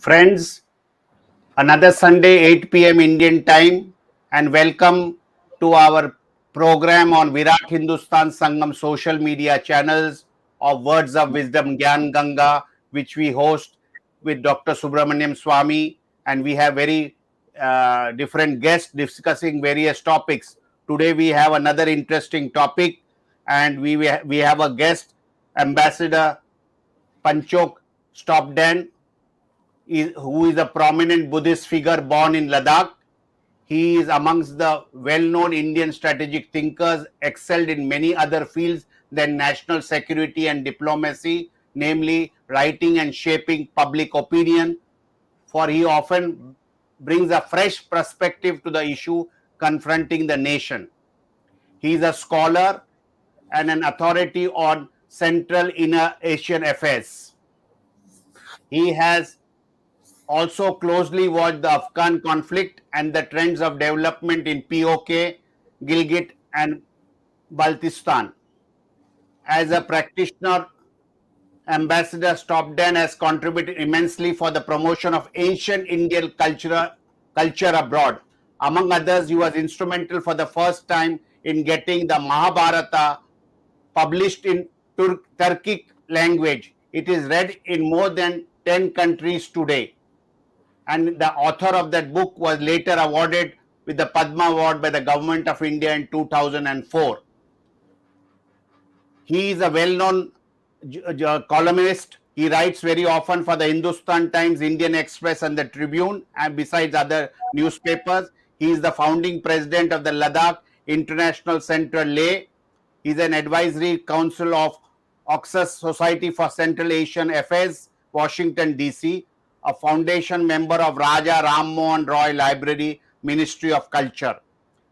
Friends, another Sunday, 8 p.m. Indian time, and welcome to our program on Virat Hindustan Sangam social media channels of Words of Wisdom Gyan Ganga, which we host with Dr. Subramanian Swamy, and we have very different guests discussing various topics. Today, we have another interesting topic, and we have a guest, Ambassador Phunchok Stobdan, who is a prominent Buddhist figure born in Ladakh. He is amongst the well-known Indian strategic thinkers, excelled in many other fields than national security and diplomacy, namely writing and shaping public opinion, for he often brings a fresh perspective to the issue confronting the nation. He is a scholar and an authority on Central Inner Asian affairs. He has also closely watched the Afghan conflict and the trends of development in POK, Gilgit and Baltistan. As a practitioner, Ambassador Stobdan has contributed immensely for the promotion of ancient Indian culture abroad. Among others, he was instrumental for the first time in getting the Mahabharata published in Turkic language. It is read in more than 10 countries today. And the author of that book was later awarded with the Padma Award by the Government of India in 2004. He is a well-known columnist. He writes very often for the Hindustan Times, Indian Express and the Tribune, and besides other newspapers. He is the founding president of the Ladakh International Center Leh. He is an advisory council of Oxus Society for Central Asian Affairs, Washington, D.C., a foundation member of Raja Ram Mohan Roy Library, Ministry of Culture.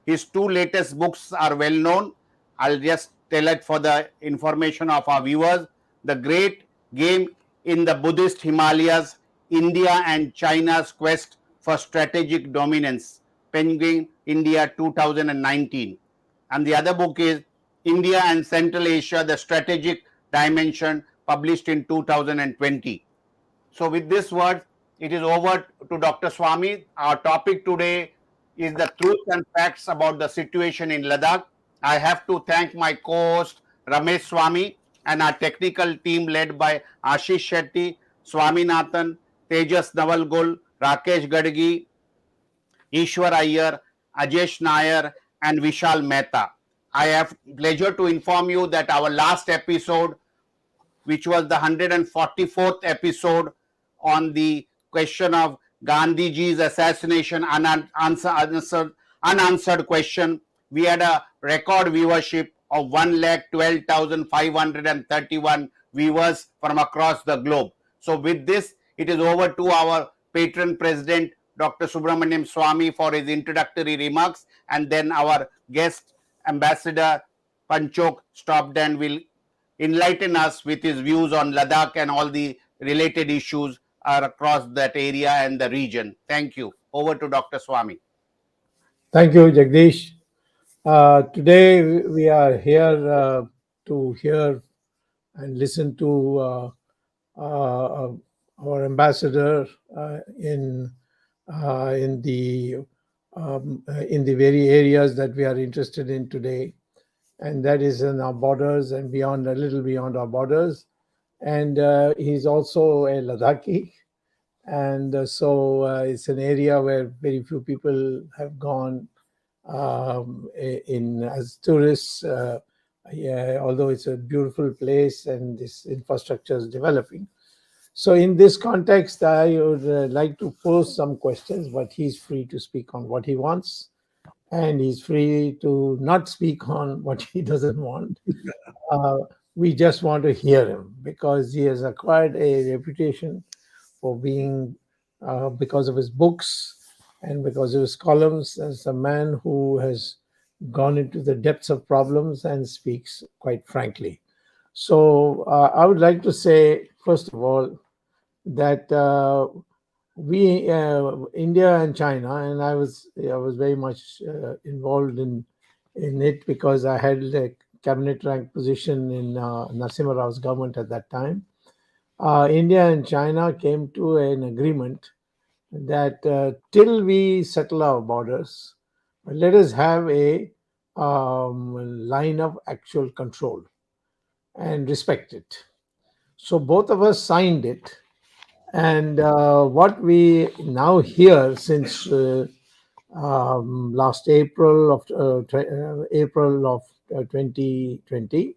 His two latest books are well known. I'll just tell it for the information of our viewers. The Great Game in the Buddhist Himalayas, India and China's Quest for Strategic Dominance, Penguin, India 2019. And the other book is India and Central Asia, the Strategic Dimension, published in 2020. So with this word, it is over to Dr. Swamy. Our topic today is the truth and facts about the situation in Ladakh. I have to thank my co-host Ramesh Swamy and our technical team led by Ashish Shetty, Swaminathan, Tejas Navalgul, Rakesh Gadgi, Ishwar Iyer, Ajesh Nair and Vishal Mehta. I have pleasure to inform you that our last episode, which was the 144th episode on the question of Gandhiji's assassination, unanswered question, we had a record viewership of 1,12,531 viewers from across the globe. So with this, it is over to our patron president, Dr. Subramanian Swamy, for his introductory remarks, and then our guest, Ambassador Phunchok Stobdan, will enlighten us with his views on Ladakh and all the related issues across that area and the region. Thank you. Over to Dr. Swamy. Thank you, Jagdish. Today we are here to hear and listen to our ambassador in the very areas that we are interested in today, and that is in our borders and beyond, a little beyond our borders. And he's also a Ladakhi, and so it's an area where very few people have gone as tourists, although it's a beautiful place and this infrastructure is developing. So in this context, I would like to pose some questions, but he's free to speak on what he wants, and he's free to not speak on what he doesn't want. We just want to hear him because he has acquired a reputation for being, because of his books and because of his columns, as a man who has gone into the depths of problems and speaks quite frankly. So I would like to say, first of all, that India and China, and I was very much involved in it because I had a cabinet rank position in Narasimha Rao's government at that time. India and China came to an agreement that till we settle our borders, let us have a line of actual control and respect it. So both of us signed it. And what we now hear since last April of 2020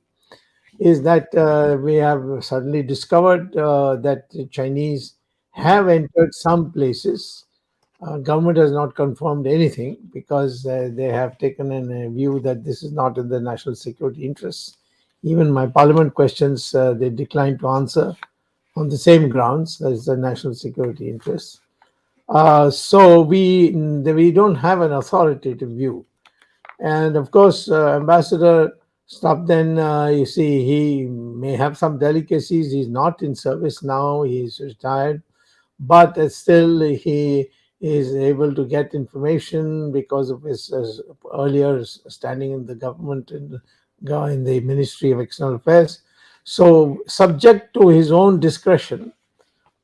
is that we have suddenly discovered that the Chinese have entered some places. Government has not confirmed anything because they have taken a view that this is not in the national security interests. Even my parliament questions they declined to answer on the same grounds, that is the national security interests. So we don't have an authoritative view. And of course, Ambassador Stobdan, you see, he may have some delicacies. He's not in service now, he's retired, but still he is able to get information because of his earlier standing in the government in the Ministry of External Affairs. So, subject to his own discretion,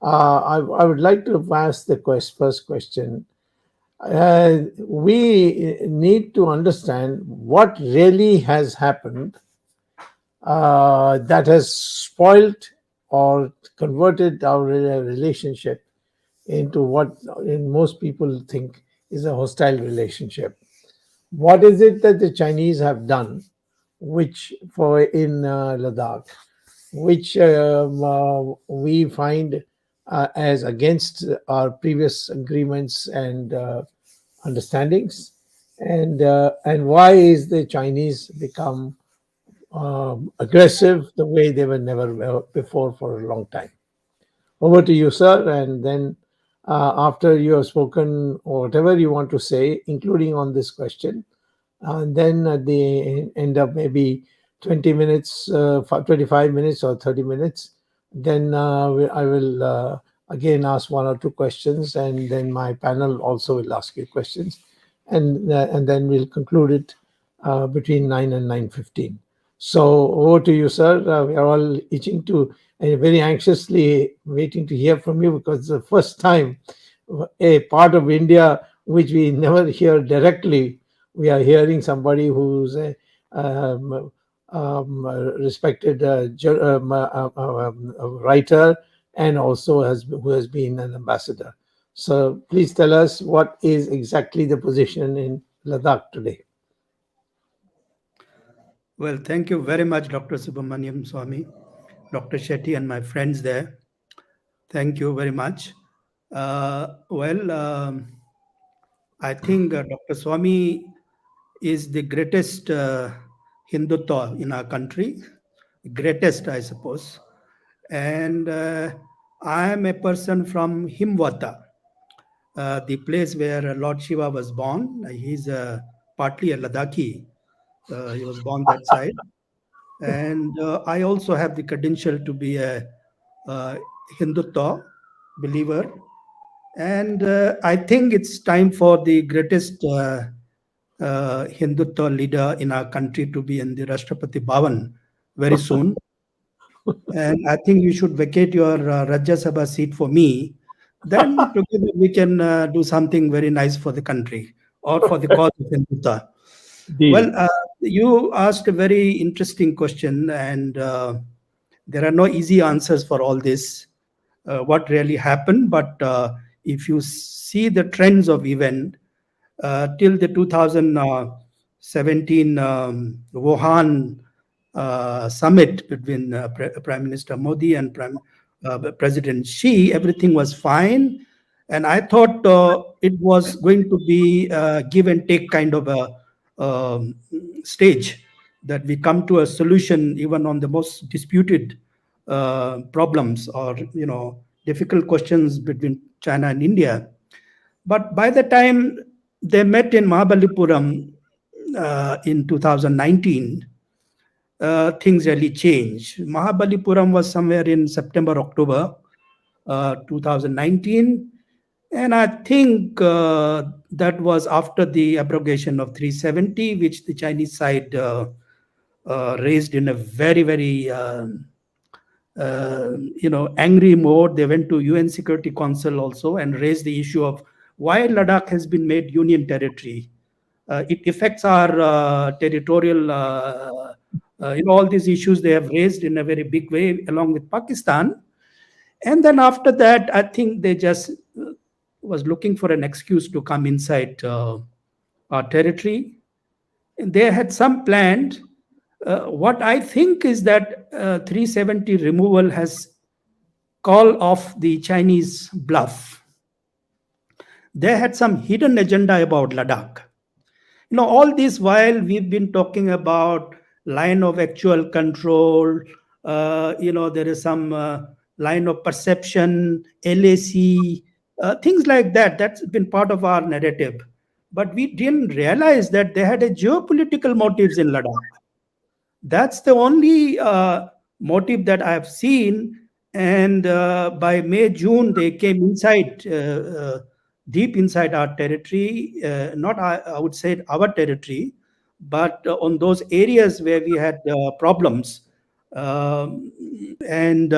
I would like to ask the first question. We need to understand what really has happened that has spoiled or converted our relationship into what in most people think is a hostile relationship. What is it that the Chinese have done, which for in Ladakh, which we find as against our previous agreements and understandings, and why is the Chinese become aggressive the way they were never before for a long time? Over to you, sir, and then after you have spoken or whatever you want to say, including on this question, and then at the end of maybe 20 minutes, 25 minutes or 30 minutes, then I will again ask one or two questions, and then my panel also will ask you questions, and then we'll conclude it between 9 and 9:15. So over to you, sir. We are all itching to and very anxiously waiting to hear from you because it's the first time a part of India which we never hear directly, we are hearing somebody who's a respected writer and also who has been an ambassador. So please tell us what is exactly the position in Ladakh today. Well, thank you very much, Dr. Subramanian Swamy, Dr. Shetty, and my friends there. Thank you very much. I think Dr. Swamy is the greatest Hindutva in our country, greatest, I suppose. And I am a person from Himwata, the place where Lord Shiva was born. He's partly a Ladakhi. He was born that side. And I also have the credential to be a Hindutva believer. And I think it's time for the greatest Hindutva leader in our country to be in the Rashtrapati Bhavan very soon. And I think you should vacate your Rajya Sabha seat for me. Then together we can do something very nice for the country or for the cause of Hindutva. Well, you asked a very interesting question, and there are no easy answers for all this. What really happened? But if you see the trends of event till the 2017 Wuhan summit between Prime Minister Modi and President Xi, everything was fine, and I thought it was going to be a give and take kind of a stage, that we come to a solution even on the most disputed problems or difficult questions between China and India. But by the time they met in Mahabalipuram in 2019, things really changed. Mahabalipuram was somewhere in September, October 2019. And I think that was after the abrogation of 370, which the Chinese side raised in a very, very angry mode. They went to UN Security Council also and raised the issue of why Ladakh has been made union territory. It affects our territorial, all these issues they have raised in a very big way along with Pakistan. And then after that, I think they just was looking for an excuse to come inside our territory. And they had some planned. What I think is that 370 removal has called off the Chinese bluff. They had some hidden agenda about Ladakh. All this while we've been talking about line of actual control, there is some line of perception, LAC, things like that. That's been part of our narrative. But we didn't realize that they had a geopolitical motives in Ladakh. That's the only motive that I have seen. And by May, June, they came inside, deep inside our territory, not I would say our territory, but on those areas where we had problems. And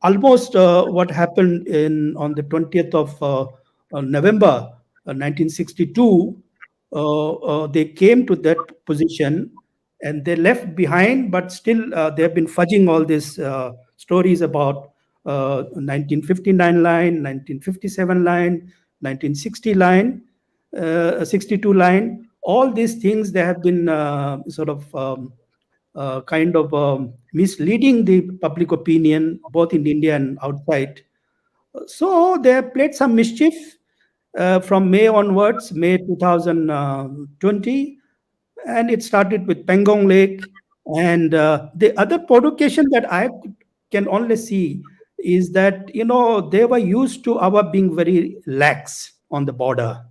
almost what happened on the 20th of November 1962, they came to that position and they left behind, but still they have been fudging all these stories about 1959 line, 1957 line, 1960 line, 62 line. All these things, they have been misleading the public opinion, both in India and outside. So they have played some mischief from May onwards, May 2020. And it started with Pangong Lake. And the other provocation that I can only see is that, they were used to our being very lax on the border.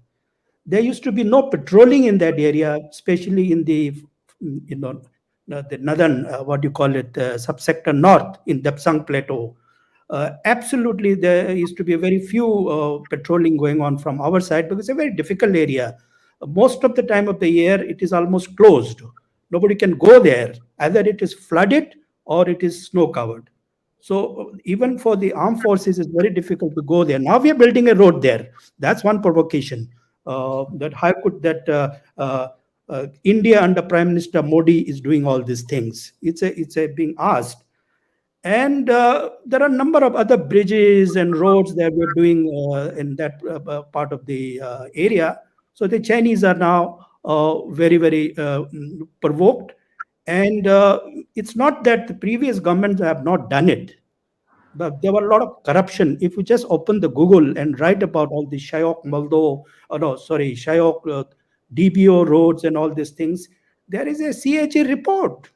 There used to be no patrolling in that area, especially in the, the northern, subsector north in Dapsang Plateau. Absolutely, there used to be very few patrolling going on from our side because it's a very difficult area. Most of the time of the year, it is almost closed. Nobody can go there. Either it is flooded or it is snow-covered. So even for the armed forces, it's very difficult to go there. Now we are building a road there. That's one provocation. That how could that India under Prime Minister Modi is doing all these things? It's a being asked. And there are a number of other bridges and roads that we're doing in that part of the area. So the Chinese are now very, very provoked. And it's not that the previous governments have not done it, but there were a lot of corruption. If you just open the Google and write about all the 𝐒𝐲 DBO roads and all these things, there is a CHA report.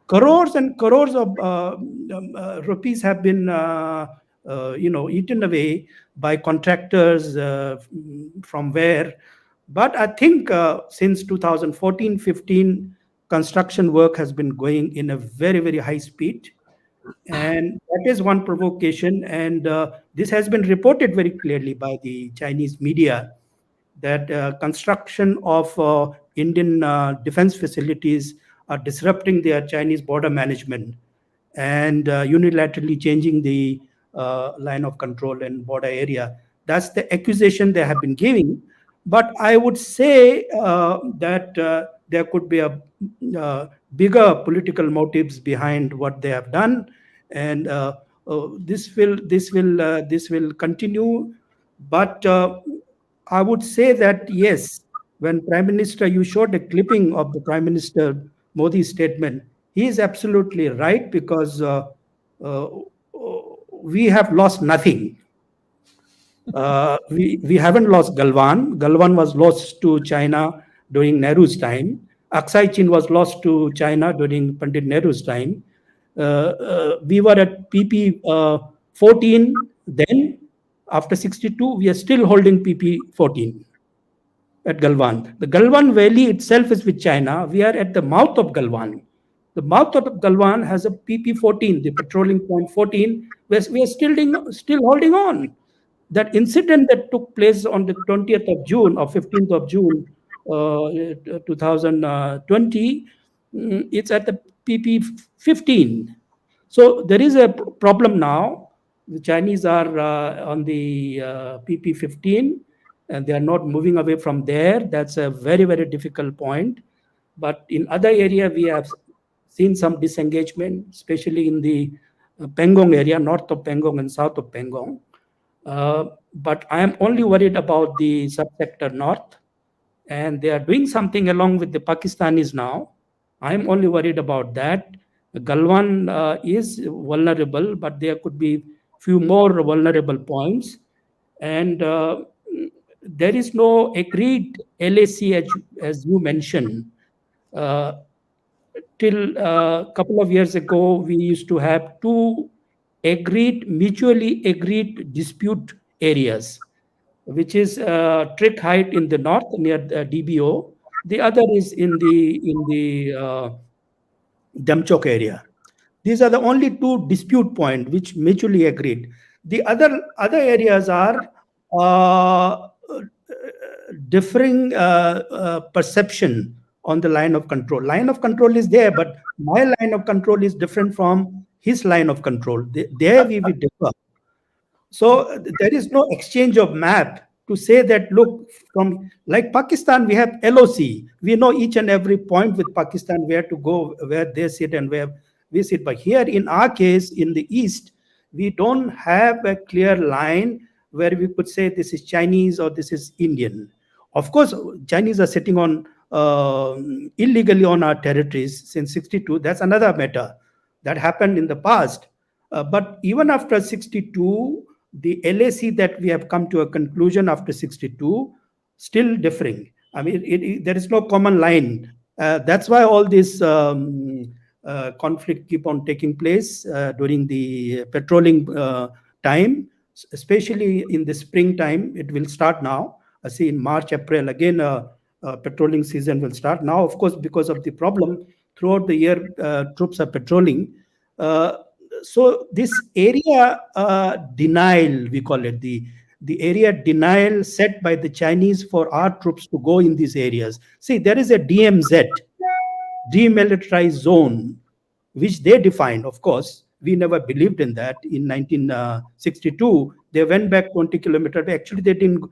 Crores and crores of rupees have been eaten away by contractors from where. But I think since 2014-15, construction work has been going in a very, very high speed. And that is one provocation. And this has been reported very clearly by the Chinese media that construction of Indian defense facilities are disrupting their Chinese border management and unilaterally changing the line of control and border area. That's the accusation they have been giving. But I would say that there could be a bigger political motives behind what they have done, and this will continue. But I would say that yes, when Prime Minister, you showed a clipping of the Prime Minister Modi's statement, he is absolutely right, because we have lost nothing. We haven't lost Galwan. Galwan was lost to China during Nehru's time. Aksai Chin was lost to China during Pandit Nehru's time. We were at PP 14 then. After 62, we are still holding PP 14 at Galwan. The Galwan Valley itself is with China. We are at the mouth of Galwan. The mouth of Galwan has a PP 14, the patrolling point 14, where we are still holding on. That incident that took place on the 20th of June or 15th of June 2020, it's at the PP 15. So there is a problem now. The Chinese are on the PP-15, and they are not moving away from there. That's a very, very difficult point. But in other area, we have seen some disengagement, especially in the Pangong area, north of Pangong and south of Pangong. But I am only worried about the subsector north, and they are doing something along with the Pakistanis now. I am only worried about that. Galwan is vulnerable, but there could be few more vulnerable points, and there is no agreed LAC as you mentioned. Till a couple of years ago, we used to have two mutually agreed dispute areas, which is Trick Height in the north near DBO. The other is in the Phunchok area. These are the only two dispute points which mutually agreed. The other areas are differing perception on the line of control. Line of control is there, but my line of control is different from his line of control. There we will differ. So there is no exchange of map to say that, look, from like Pakistan, we have LOC. We know each and every point with Pakistan, where to go, where they sit and where we sit. But here in our case, in the East, we don't have a clear line where we could say this is Chinese or this is Indian. Of course, Chinese are sitting on illegally on our territories since 62. That's another matter that happened in the past. But even after 62, the LAC that we have come to a conclusion after 62, still differing. I mean, there is no common line. That's why all this conflict keep on taking place during the patrolling time, especially in the springtime. It will start now. I see in March, April, again, patrolling season will start. Now, of course, because of the problem, throughout the year, troops are patrolling. So this area denial, we call it, the area denial set by the Chinese for our troops to go in these areas. See, there is a DMZ, demilitarized zone, which they defined. Of course, we never believed in that. In 1962, they went back 20 kilometers. Actually, they didn't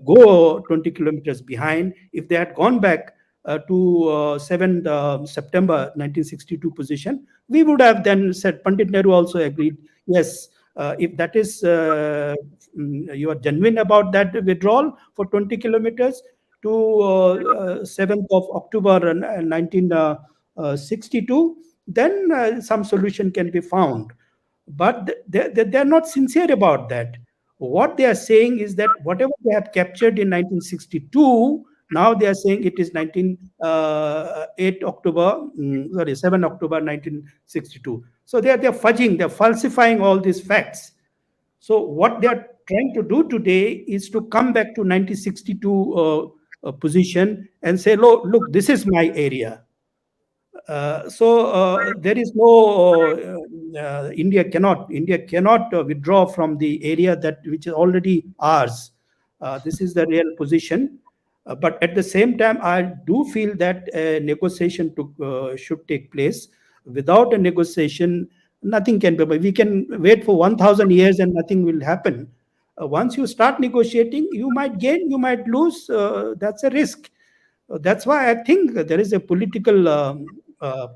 go 20 kilometers behind. If they had gone back to 7 September 1962 position, we would have then said, Pandit Nehru also agreed, yes, if that is, you are genuine about that withdrawal for 20 kilometers to 7th of October 1962, then some solution can be found. But they're not sincere about that. What they are saying is that whatever they have captured in 1962, now they are saying it is 7 October 1962. So they're fudging, they're falsifying all these facts. So what they are trying to do today is to come back to 1962 position and say, look, this is my area. So there is no India cannot withdraw from the area which is already ours. This is the real position. But at the same time, I do feel that a negotiation should take place. Without a negotiation, nothing can be. We can wait for 1,000 years and nothing will happen. Once you start negotiating, you might gain, you might lose. That's a risk. That's why I think there is a political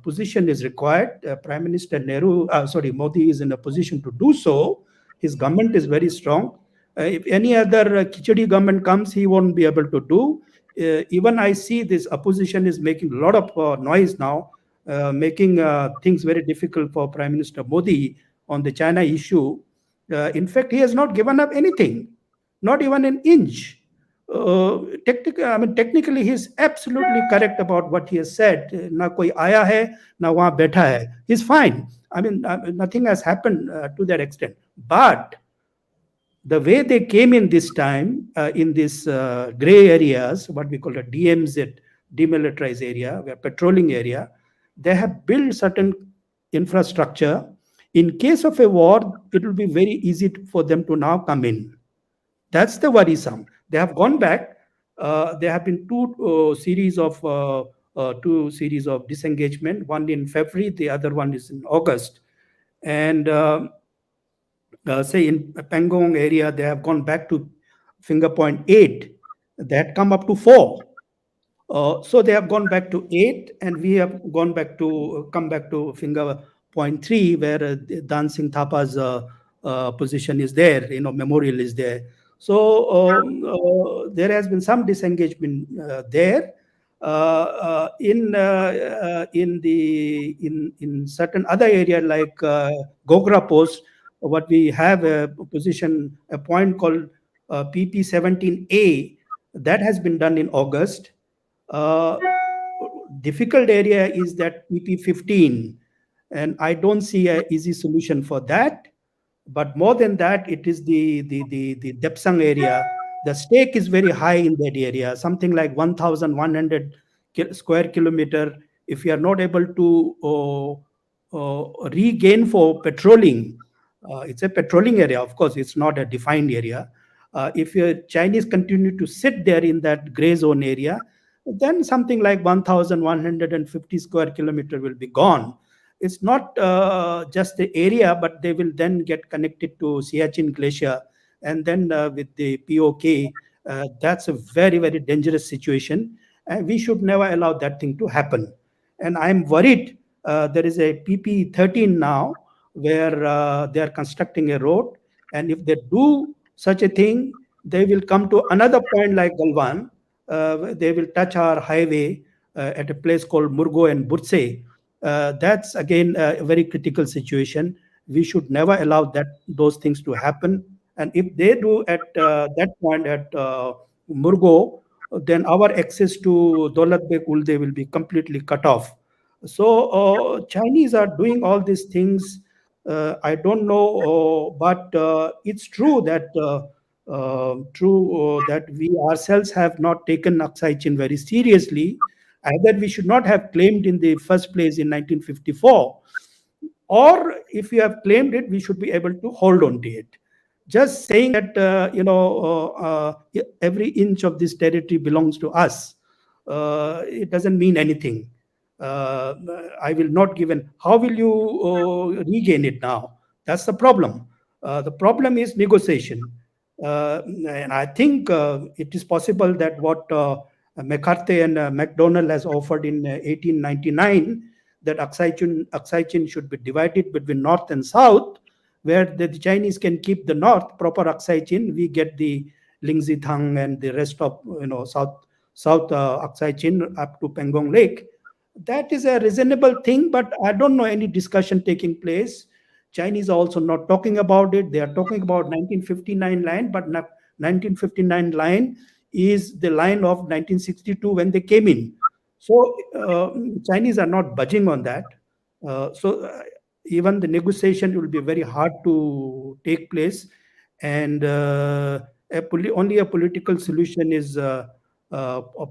position is required. Prime Minister Modi is in a position to do so. His government is very strong. If any other Khichdi government comes, he won't be able to do. Even I see this opposition is making a lot of noise now, making things very difficult for Prime Minister Modi on the China issue. In fact, he has not given up anything, not even an inch. Technically, he's absolutely correct about what he has said. Na koi aaya hai, na wahan baitha hai. He's fine. Nothing has happened to that extent. But the way they came in this time, in these gray areas, what we call a DMZ, demilitarized area, where patrolling area, they have built certain infrastructure. In case of a war, it will be very easy for them to now come in. That's the worrisome. They have gone back. There have been two series of disengagement. One in February, the other one is in August. And say in Pangong area, they have gone back to finger point 8. They had come up to 4. So they have gone back to 8, and we have come back to finger point 3, where Dancing Thapa's position is there, memorial is there. So there has been some disengagement there. In certain other area like Gogra Post, what we have a point called PP17A, that has been done in August. Difficult area is that PP15, and I don't see an easy solution for that. But more than that, it is the Depsang area. The stake is very high in that area, something like 1,100 square kilometer. If you are not able to regain for patrolling, it's a patrolling area, of course, it's not a defined area. If your Chinese continue to sit there in that gray zone area, then something like 1,150 square kilometer will be gone. It's not just the area, but they will then get connected to Siachen Glacier, and then with the POK, that's a very, very dangerous situation, and we should never allow that thing to happen. And I'm worried. There is a PP13 now where they are constructing a road, and if they do such a thing, they will come to another point like Galwan. They will touch our highway at a place called Murgo and Burse. That's again a very critical situation. We should never allow those things to happen. And if they do at that point at Murgo, then our access to Daulat Beg Ulde will be completely cut off. So Chinese are doing all these things. I don't know, but it's true that that we ourselves have not taken 𝐒𝐻𝐻 very seriously. Either we should not have claimed in the first place in 1954, or if we have claimed it, we should be able to hold on to it. Just saying that every inch of this territory belongs to us, it doesn't mean anything. I will not give in. How will you regain it now? That's the problem. The problem is negotiation. And I think it is possible that what McCarthy and MacDonald has offered in 1899, that 𝐒𝐻𝐻 should be divided between North and South, where the Chinese can keep the North, proper 𝐒𝐻𝐻, we get the Lingzithang and the rest of South 𝐒𝐻𝐻 up to Pangong Lake. That is a reasonable thing, but I don't know any discussion taking place. Chinese are also not talking about it. They are talking about 1959 line, but 1959 line is the line of 1962 when they came in. So Chinese are not budging on that. So even the negotiation will be very hard to take place, and only a political solution is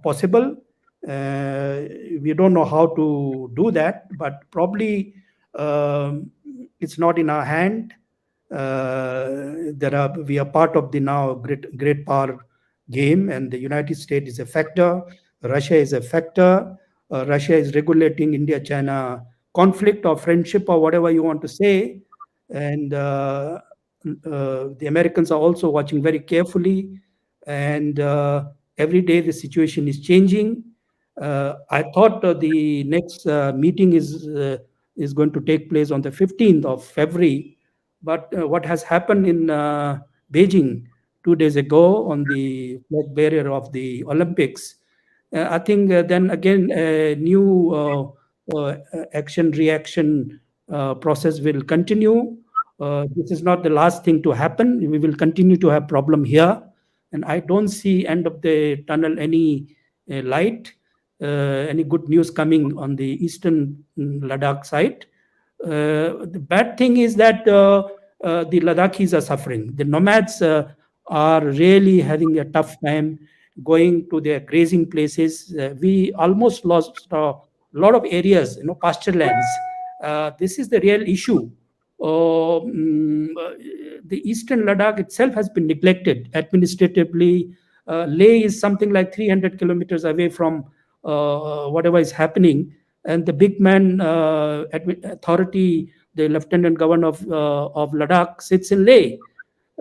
possible. We don't know how to do that, but probably it's not in our hand. We are part of the now great power game, and the United States is a factor. Russia is a factor. Russia is regulating India-China conflict or friendship or whatever you want to say, and the Americans are also watching very carefully. And every day the situation is changing. I thought the next meeting is going to take place on the 15th of February. But what has happened in Beijing 2 days ago on the flag bearer of the Olympics, I think then again a new action-reaction process will continue. This is not the last thing to happen. We will continue to have problem here. And I don't see end of the tunnel any light, any good news coming on the eastern Ladakh side. The bad thing is that the Ladakhis are suffering. The nomads are really having a tough time going to their grazing places. We almost lost a lot of areas, pasture lands. This is the real issue. The eastern Ladakh itself has been neglected administratively. Leh is something like 300 kilometers away from whatever is happening, and the big man authority the Lieutenant Governor of Ladakh sits in Leh.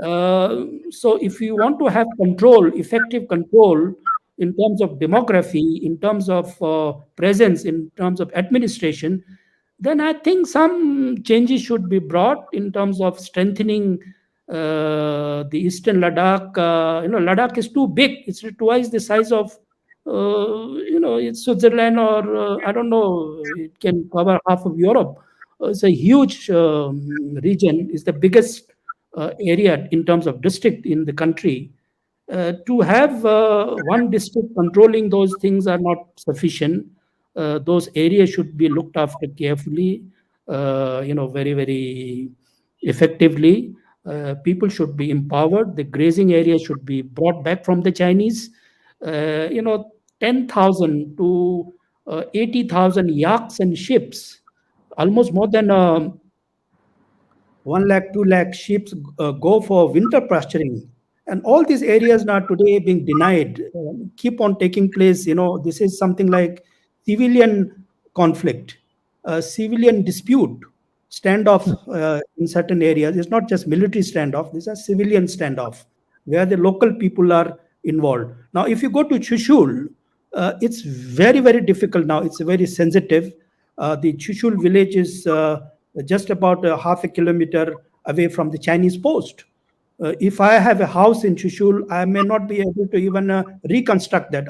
So if you want to have control, effective control in terms of demography, in terms of presence, in terms of administration, then I think some changes should be brought in terms of strengthening the eastern Ladakh. Ladakh is too big. It's twice the size of, it's Switzerland, or I don't know, it can cover half of Europe. It's a huge region. It's the biggest area in terms of district in the country. To have one district controlling those things are not sufficient. Those areas should be looked after carefully, very, very effectively. People should be empowered. The grazing area should be brought back from the Chinese. 10,000 to 80,000 yaks and sheep, almost more than 1 lakh, 2 lakh sheep go for winter pasturing. And all these areas now today being denied, keep on taking place. This is something like civilian conflict, civilian dispute, standoff in certain areas. It's not just military standoff, these are civilian standoff, where the local people are involved. Now, if you go to Chushul, it's very, very difficult now. It's very sensitive. The Chushul village is just about half a kilometer away from the Chinese post. If I have a house in Chushul, I may not be able to even reconstruct that.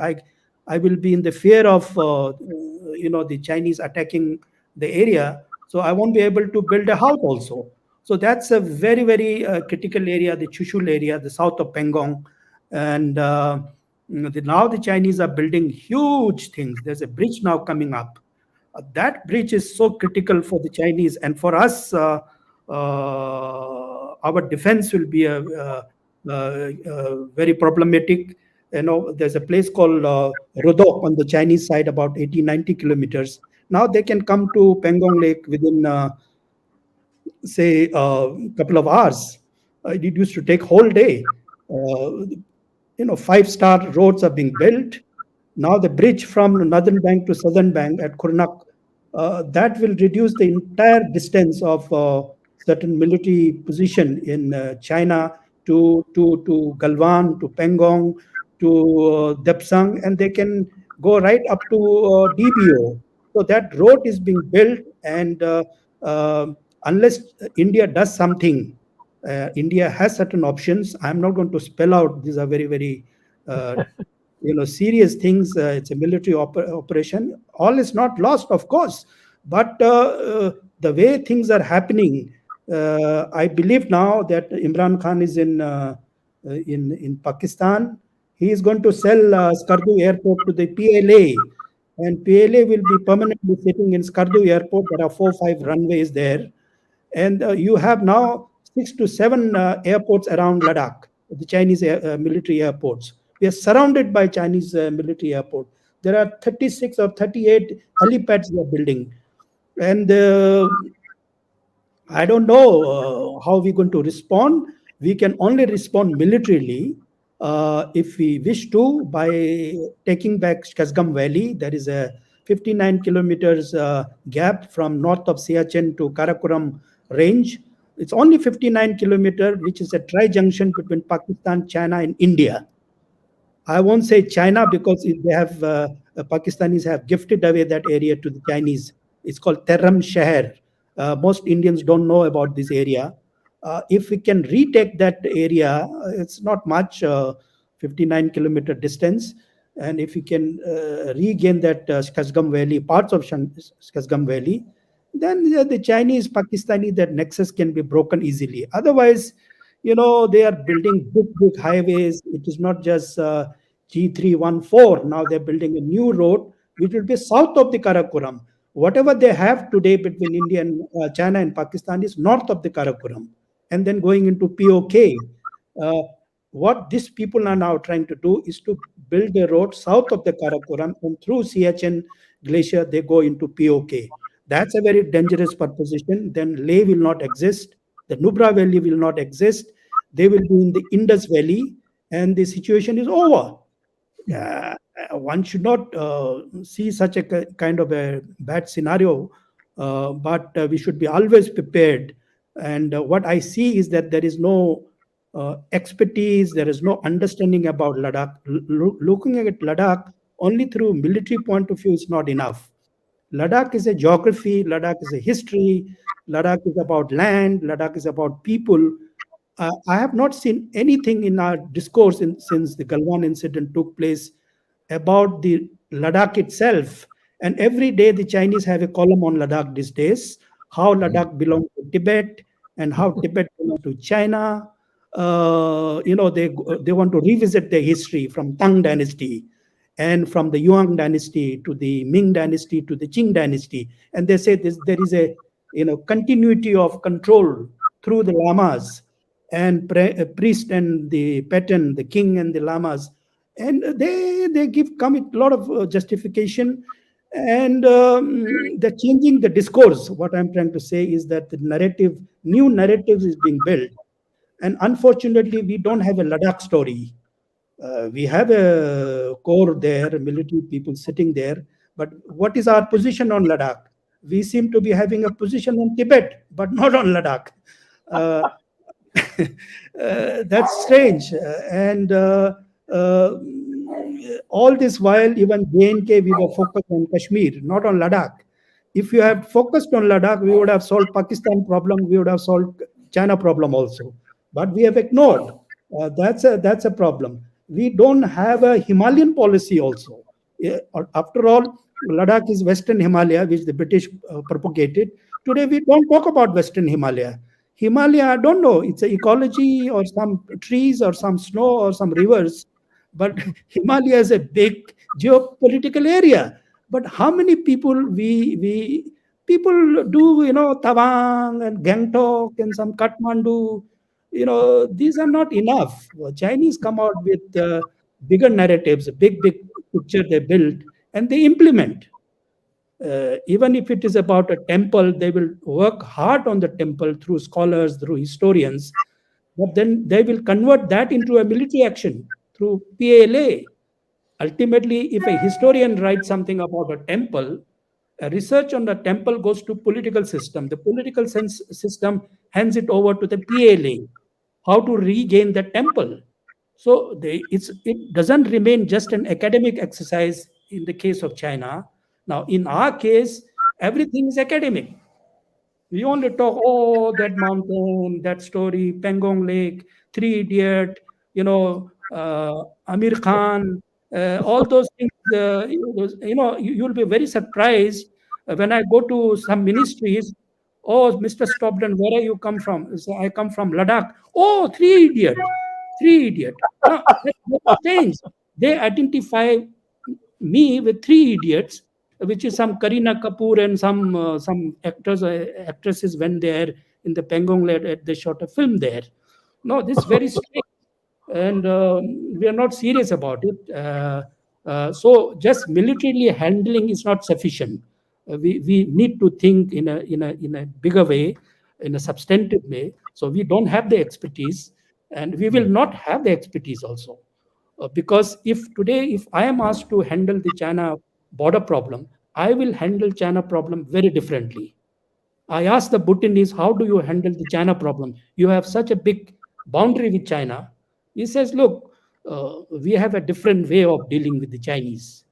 I will be in the fear of the Chinese attacking the area, so I won't be able to build a house also. So that's a very, very critical area, the Chushul area, the south of Pangong. And now the Chinese are building huge things. There's a bridge now coming up. That bridge is so critical for the Chinese, and for us, our defense will be very problematic. There's a place called Rodok on the Chinese side, about 80-90 kilometers. Now they can come to Pangong Lake within, say, a couple of hours. It used to take whole day. 5-star roads are being built. Now the bridge from northern bank to southern bank at Kurnak, that will reduce the entire distance of certain military position in China to Galwan, to Pangong, to Depsang, and they can go right up to DBO. So that road is being built, and unless India does something, India has certain options. I'm not going to spell out. These are very, very serious things. It's a military operation. All is not lost, of course, but the way things are happening, I believe now that Imran Khan is in Pakistan. He is going to sell Skardu Airport to the PLA, and PLA will be permanently sitting in Skardu Airport. There are 4-5 runways there, and you have now 6 to 7 airports around Ladakh, the Chinese military airports. We are surrounded by Chinese military airport. There are 36 or 38 helipads we are building, and I don't know how we're going to respond. We can only respond militarily if we wish to, by taking back 𝐶𝐻𝐺𝐻 Valley. There is a 59 kilometers gap from north of 𝐶𝐻𝐻 to Karakoram range. It's only 59 kilometers, which is a tri-junction between Pakistan, China, and India. I won't say China because they have Pakistanis have gifted away that area to the Chinese. It's called Terram Shahar. Most Indians don't know about this area. If we can retake that area, it's not much, 59-kilometer distance. And if we can regain that 𝐶𝐻𝐺𝐻 Valley, parts of 𝐶𝐻𝐺𝐻 Valley, then the Chinese, Pakistani, that nexus can be broken easily. Otherwise, they are building big highways. It is not just G314. Now they're building a new road, which will be south of the Karakoram. Whatever they have today between India and China and Pakistan is north of the Karakoram, and then going into POK. What these people are now trying to do is to build a road south of the Karakoram, and through 𝐶𝐻𝐻 glacier, they go into POK. That's a very dangerous proposition. Then Leh will not exist. The Nubra Valley will not exist. They will be in the Indus Valley, and the situation is over. One should not see such a kind of a bad scenario but we should be always prepared. And what I see is that there is no expertise, there is no understanding about Ladakh. Looking at Ladakh only through military point of view is not enough. Ladakh is a geography, Ladakh is a history, Ladakh is about land, Ladakh is about people. I have not seen anything in our discourse since the Galwan incident took place about the Ladakh itself. And every day the Chinese have a column on Ladakh these days, how Ladakh belongs to Tibet and how Tibet belongs to China. They want to revisit their history from Tang dynasty and from the Yuan dynasty to the Ming dynasty to the Qing dynasty. And they say there is a continuity of control through the lamas and priest and the pattern, the king and the lamas, and they come with a lot of justification, and they're changing the discourse. What I'm trying to say is that the new narratives is being built, and unfortunately, we don't have a Ladakh story. We have a core there, military people sitting there, but what is our position on Ladakh? We seem to be having a position on Tibet, but not on Ladakh. That's strange. And all this while, even J&K, we were focused on Kashmir, not on Ladakh. If you had focused on Ladakh, we would have solved Pakistan problem, we would have solved China problem also. But we have ignored. That's a problem. We don't have a Himalayan policy also. After all, Ladakh is Western Himalaya, which the British propagated. Today, we don't talk about Western Himalaya. Himalaya, I don't know, it's an ecology or some trees or some snow or some rivers, but Himalaya is a big geopolitical area. But how many people people do, Tawang and Gangtok and some Kathmandu, these are not enough. Chinese come out with bigger narratives, a big picture they build, and they implement. Even if it is about a temple, they will work hard on the temple through scholars, through historians, but then they will convert that into a military action through PALA. Ultimately, if a historian writes something about a temple, a research on the temple goes to political system. The political system hands it over to the PALA, how to regain the temple. So it doesn't remain just an academic exercise in the case of China. Now, in our case, everything is academic. We only talk, that mountain, that story, Pangong Lake, Three Idiot, Amir Khan, all those things. You'll be very surprised when I go to some ministries. Oh, Mr. Stobdan, where are you come from? So I come from Ladakh. Oh, Three Idiot. Three Idiot. No, that's strange. They identify me with Three Idiots, which is some Kareena Kapoor and some actresses went there in the Pangong Lake. They shot a film there. No, this is very strange, and we are not serious about it. So just militarily handling is not sufficient. We need to think in a bigger way, in a substantive way. So we don't have the expertise, and we will not have the expertise also. Because if I am asked to handle the China border problem, I will handle China problem very differently. I asked the Bhutanese, how do you handle the China problem? You have such a big boundary with China. He says, look, we have a different way of dealing with the Chinese.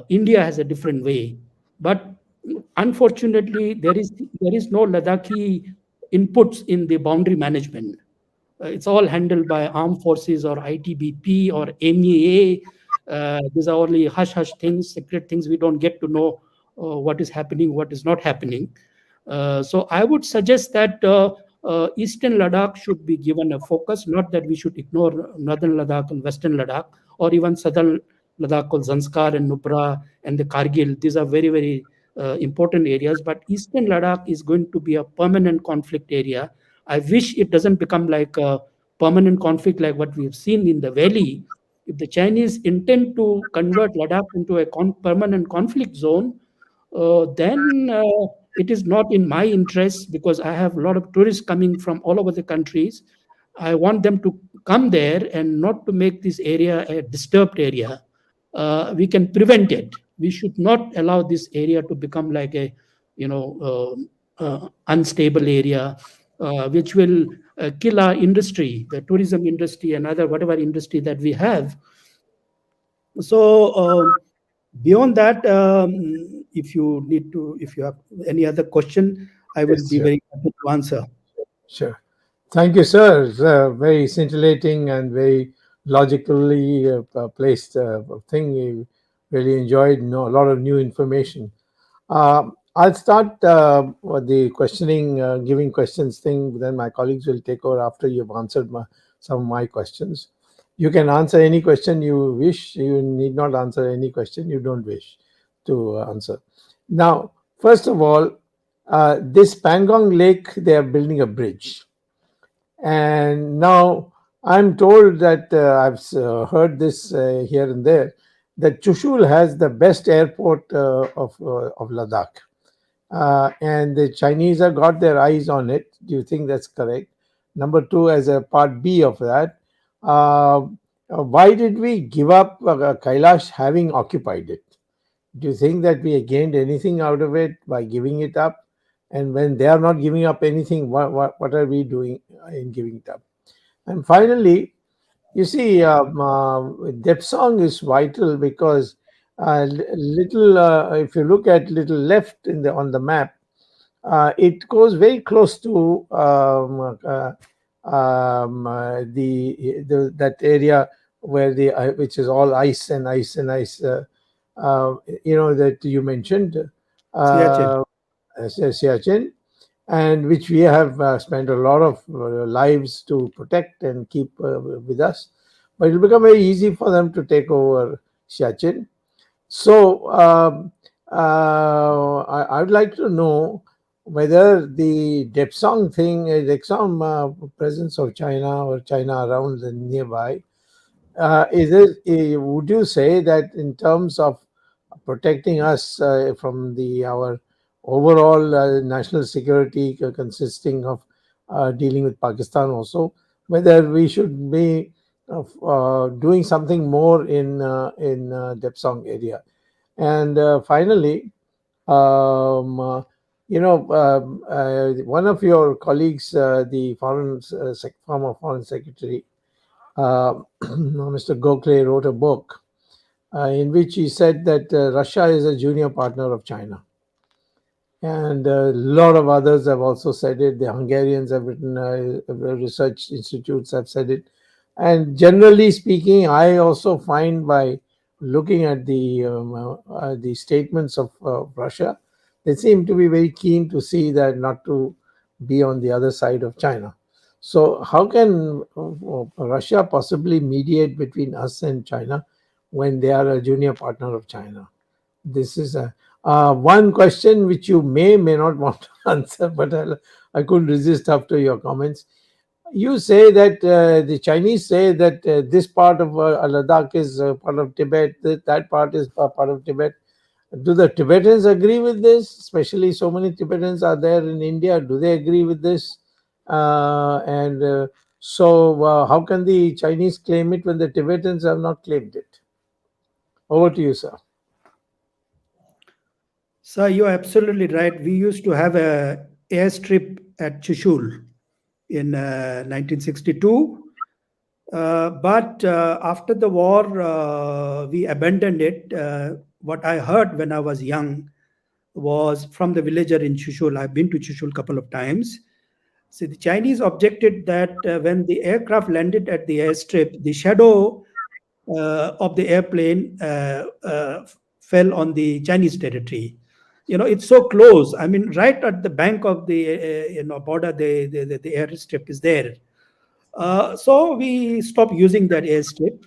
India has a different way. But unfortunately, there is no Ladakhi inputs in the boundary management. It's all handled by armed forces or ITBP or MEA. These are only hush-hush things, secret things. We don't get to know what is happening, what is not happening. So I would suggest that Eastern Ladakh should be given a focus, not that we should ignore Northern Ladakh and Western Ladakh, or even Southern Ladakh called Zanskar and Nubra and the Kargil. These are very, very important areas. But Eastern Ladakh is going to be a permanent conflict area. I wish it doesn't become like a permanent conflict like what we've seen in the valley. If the Chinese intend to convert Ladakh into a permanent conflict zone, then it is not in my interest, because I have a lot of tourists coming from all over the countries. I want them to come there and not to make this area a disturbed area. We can prevent it. We should not allow this area to become like a unstable area, which will kill our industry, the tourism industry and other whatever industry that we have. So beyond that, if you have any other question, I will Yes, be sir. very happy to answer. Sure. Thank you, sir. It's a very scintillating and very logically placed thing. We really enjoyed a lot of new information. I'll start with the questioning, giving questions thing. Then my colleagues will take over after you've answered some of my questions. You can answer any question you wish. You need not answer any question you don't wish to answer. Now, first of all, this Pangong Lake, they are building a bridge. And now I'm told that I've heard this here and there that Chushul has the best airport of Ladakh. And the Chinese have got their eyes on it. Do you think that's correct? Number two, as a part B of that, why did we give up Kailash having occupied it? Do you think that we gained anything out of it by giving it up? And when they are not giving up anything, what are we doing in giving it up? And finally, you see, Depsong is vital because if you look at little left on the map, it goes very close to that area where which is all ice and ice and ice. That you mentioned, Siachen. Siachen, and which we have spent a lot of lives to protect and keep with us. But it will become very easy for them to take over Siachen. So I would like to know whether the Depsong thing, Depsong presence of China or China around the nearby, would you say that in terms of protecting us from our overall national security consisting of dealing with Pakistan also, whether we should be doing something more in Depsong area? And finally, one of your colleagues, the former foreign secretary, Mr. Gokhale, wrote a book in which he said that Russia is a junior partner of China. And a lot of others have also said it. The Hungarians have written, research institutes have said it. And generally speaking, I also find by looking at the statements of Russia, they seem to be very keen to see that not to be on the other side of China. So how can Russia possibly mediate between us and China when they are a junior partner of China? This is one question which you may not want to answer, but I couldn't resist after your comments. You say that the Chinese say that this part of Ladakh is part of Tibet, that part is part of Tibet. Do the Tibetans agree with this? Especially so many Tibetans are there in India. Do they agree with this? So how can the Chinese claim it when the Tibetans have not claimed it? Over to you, sir. Sir, you're absolutely right. We used to have a airstrip at Chushul in 1962. But after the war, we abandoned it. What I heard when I was young was from the villager in Chushul. I've been to Chushul a couple of times. So the Chinese objected that when the aircraft landed at the airstrip, the shadow of the airplane fell on the Chinese territory. It's so close. I mean, right at the bank of the border, the airstrip is there. So we stopped using that airstrip.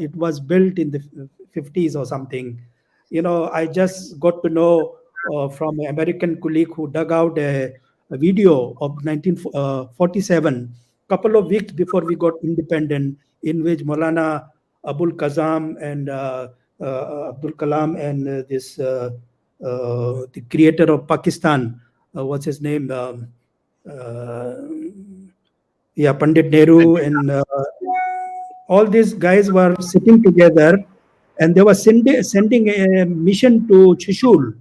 It was built in the 50s or something. I just got to know from an American colleague who dug out a video of 1947, couple of weeks before we got independent, in which Maulana Abul Kazam and Abdul Kalam and the creator of Pakistan, what's his name? Pandit Nehru and all these guys were sitting together, and they were sending a mission to Chushul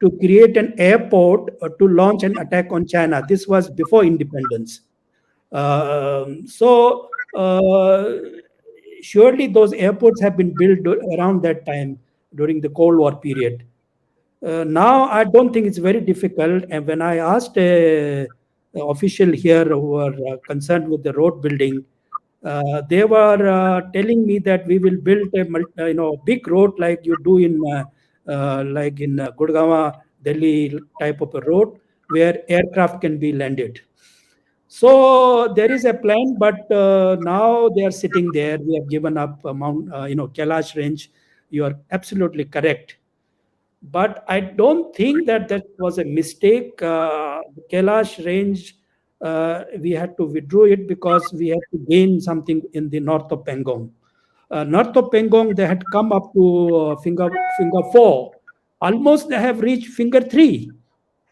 to create an airport to launch an attack on China. This was before independence. So surely those airports have been built around that time during the Cold War period. Now I don't think it's very difficult. And when I asked a official here who were concerned with the road building, they were telling me that we will build a big road like you do in Gurgaon, Delhi type of a road where aircraft can be landed. So there is a plan, but now they are sitting there. We have given up Kailash range. You are absolutely correct. But I don't think that that was a mistake. Kailash range, we had to withdraw it because we had to gain something in the north of Pangong. North of Pangong, they had come up to finger 4. Almost they have reached finger 3.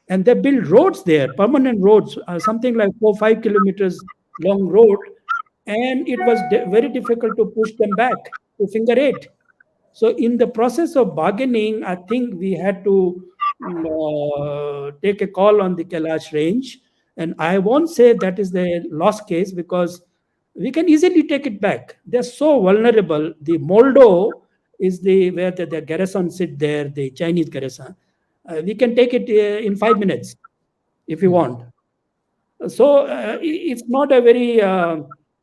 And they build roads there, permanent roads, something like 4-5 kilometers long road. And it was very difficult to push them back to finger 8. So in the process of bargaining, I think we had to take a call on the Kailash range. And I won't say that is the lost case because we can easily take it back. They're so vulnerable. The Moldo is where the garrison sit there, the Chinese garrison. We can take it in 5 minutes if you want. So it's not a very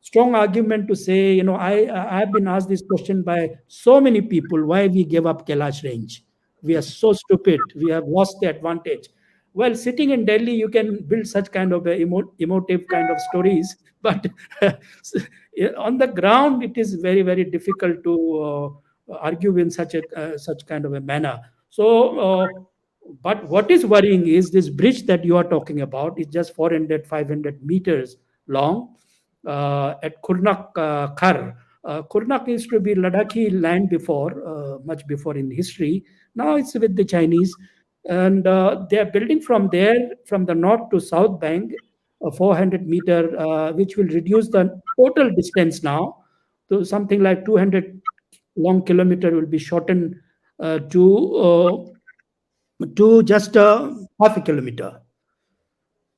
strong argument to say, I've been asked this question by so many people, why we gave up Kailash range. We are so stupid. We have lost the advantage. Well, sitting in Delhi, you can build such kind of emotive kind of stories, but on the ground, it is very, very difficult to argue in such kind of a manner. So, but what is worrying is this bridge that you are talking about is just 400, 500 meters long at Khurnak Khar. Khurnak used to be Ladakhi land before, much before in history. Now it's with the Chinese. And they are building from there, from the north to south bank, a 400 meter, which will reduce the total distance now to something like 200 long kilometer will be shortened to just half a kilometer.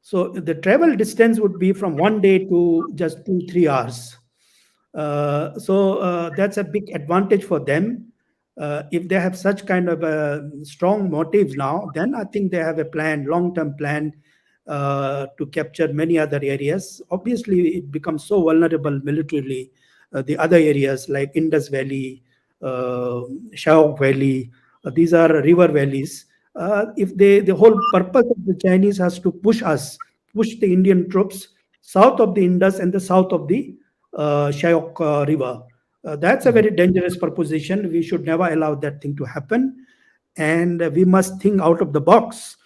So the travel distance would be from 1 day to just 2-3 hours. So that's a big advantage for them. If they have such kind of strong motives now, then I think they have a plan, long-term plan to capture many other areas. Obviously, it becomes so vulnerable militarily. The other areas like Indus Valley, 𝐶𝐲 Valley, these are river valleys. If the whole purpose of the Chinese has to push the Indian troops south of the Indus and the south of the 𝐶𝐲 River. That's a very dangerous proposition. We should never allow that thing to happen. And we must think out of the box.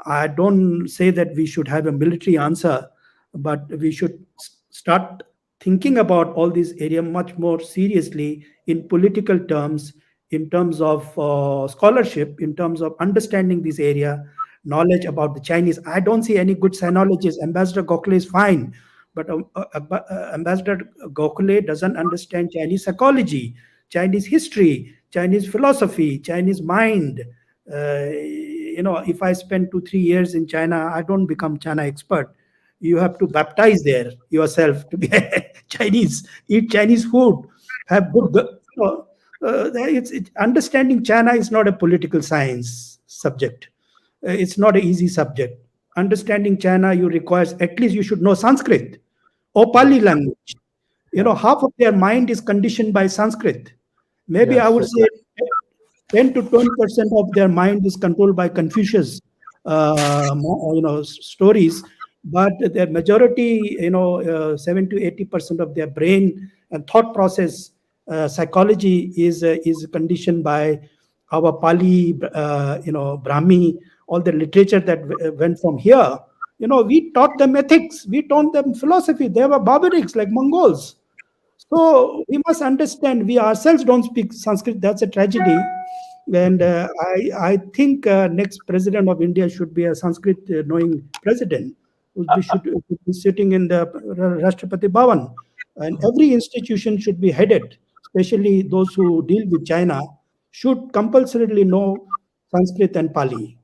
I don't say that we should have a military answer, but we should start thinking about all these areas much more seriously in political terms, in terms of scholarship, in terms of understanding this area, knowledge about the Chinese. I don't see any good sinologists. Ambassador Gokhale is fine, but Ambassador Gokhale doesn't understand Chinese psychology, Chinese history, Chinese philosophy, Chinese mind. If I spend 2-3 years in China, I don't become China expert. You have to baptize there yourself to be Chinese, eat Chinese food, have good. Understanding China is not a political science subject. It's not an easy subject. Understanding China, you requires at least you should know Sanskrit or Pali language. Half of their mind is conditioned by Sanskrit. Maybe yes, I would say 10 to 20% of their mind is controlled by Confucius, stories. But the majority, 7 to 80% of their brain and thought process, psychology is conditioned by our Pali, Brahmi, all the literature that went from here. We taught them ethics, we taught them philosophy. They were barbarics like Mongols. So we must understand we ourselves don't speak Sanskrit. That's a tragedy. And I think next president of India should be a Sanskrit knowing president who should be sitting in the Rashtrapati Bhavan. And every institution should be headed, especially those who deal with China, should compulsorily know Sanskrit and Pali.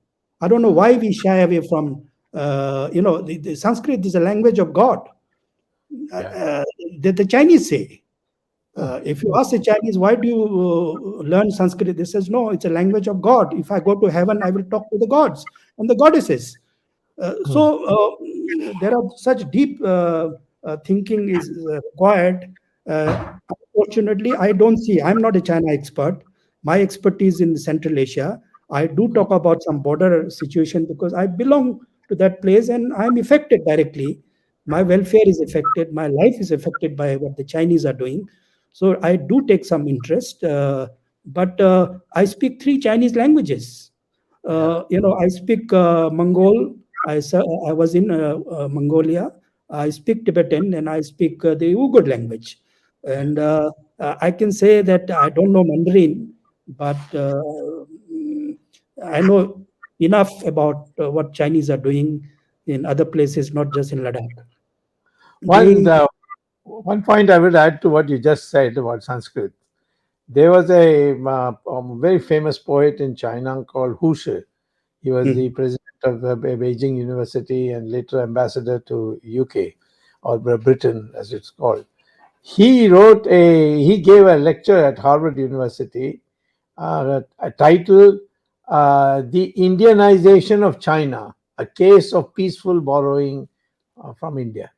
I don't know why we shy away from, the Sanskrit is a language of God. The Chinese say, if you ask the Chinese, why do you learn Sanskrit? They says, no, it's a language of God. If I go to heaven, I will talk to the gods and the goddesses. So there are such deep thinking is required. Unfortunately, I don't see. I'm not a China expert. My expertise in Central Asia. I do talk about some border situation because I belong to that place and I'm affected directly. My welfare is affected. My life is affected by what the Chinese are doing. So I do take some interest. But I speak 3 Chinese languages. I speak Mongol. I was in Mongolia. I speak Tibetan and I speak the Uyghur language. And I can say that I don't know Mandarin, but I know enough about what Chinese are doing in other places, not just in Ladakh. One point I would add to what you just said about Sanskrit. There was a very famous poet in China called Hu Shi. He was the president of Beijing University and later ambassador to UK or Britain, as it's called. He gave a lecture at Harvard University, a title, "The Indianization of China: A Case of Peaceful Borrowing from India."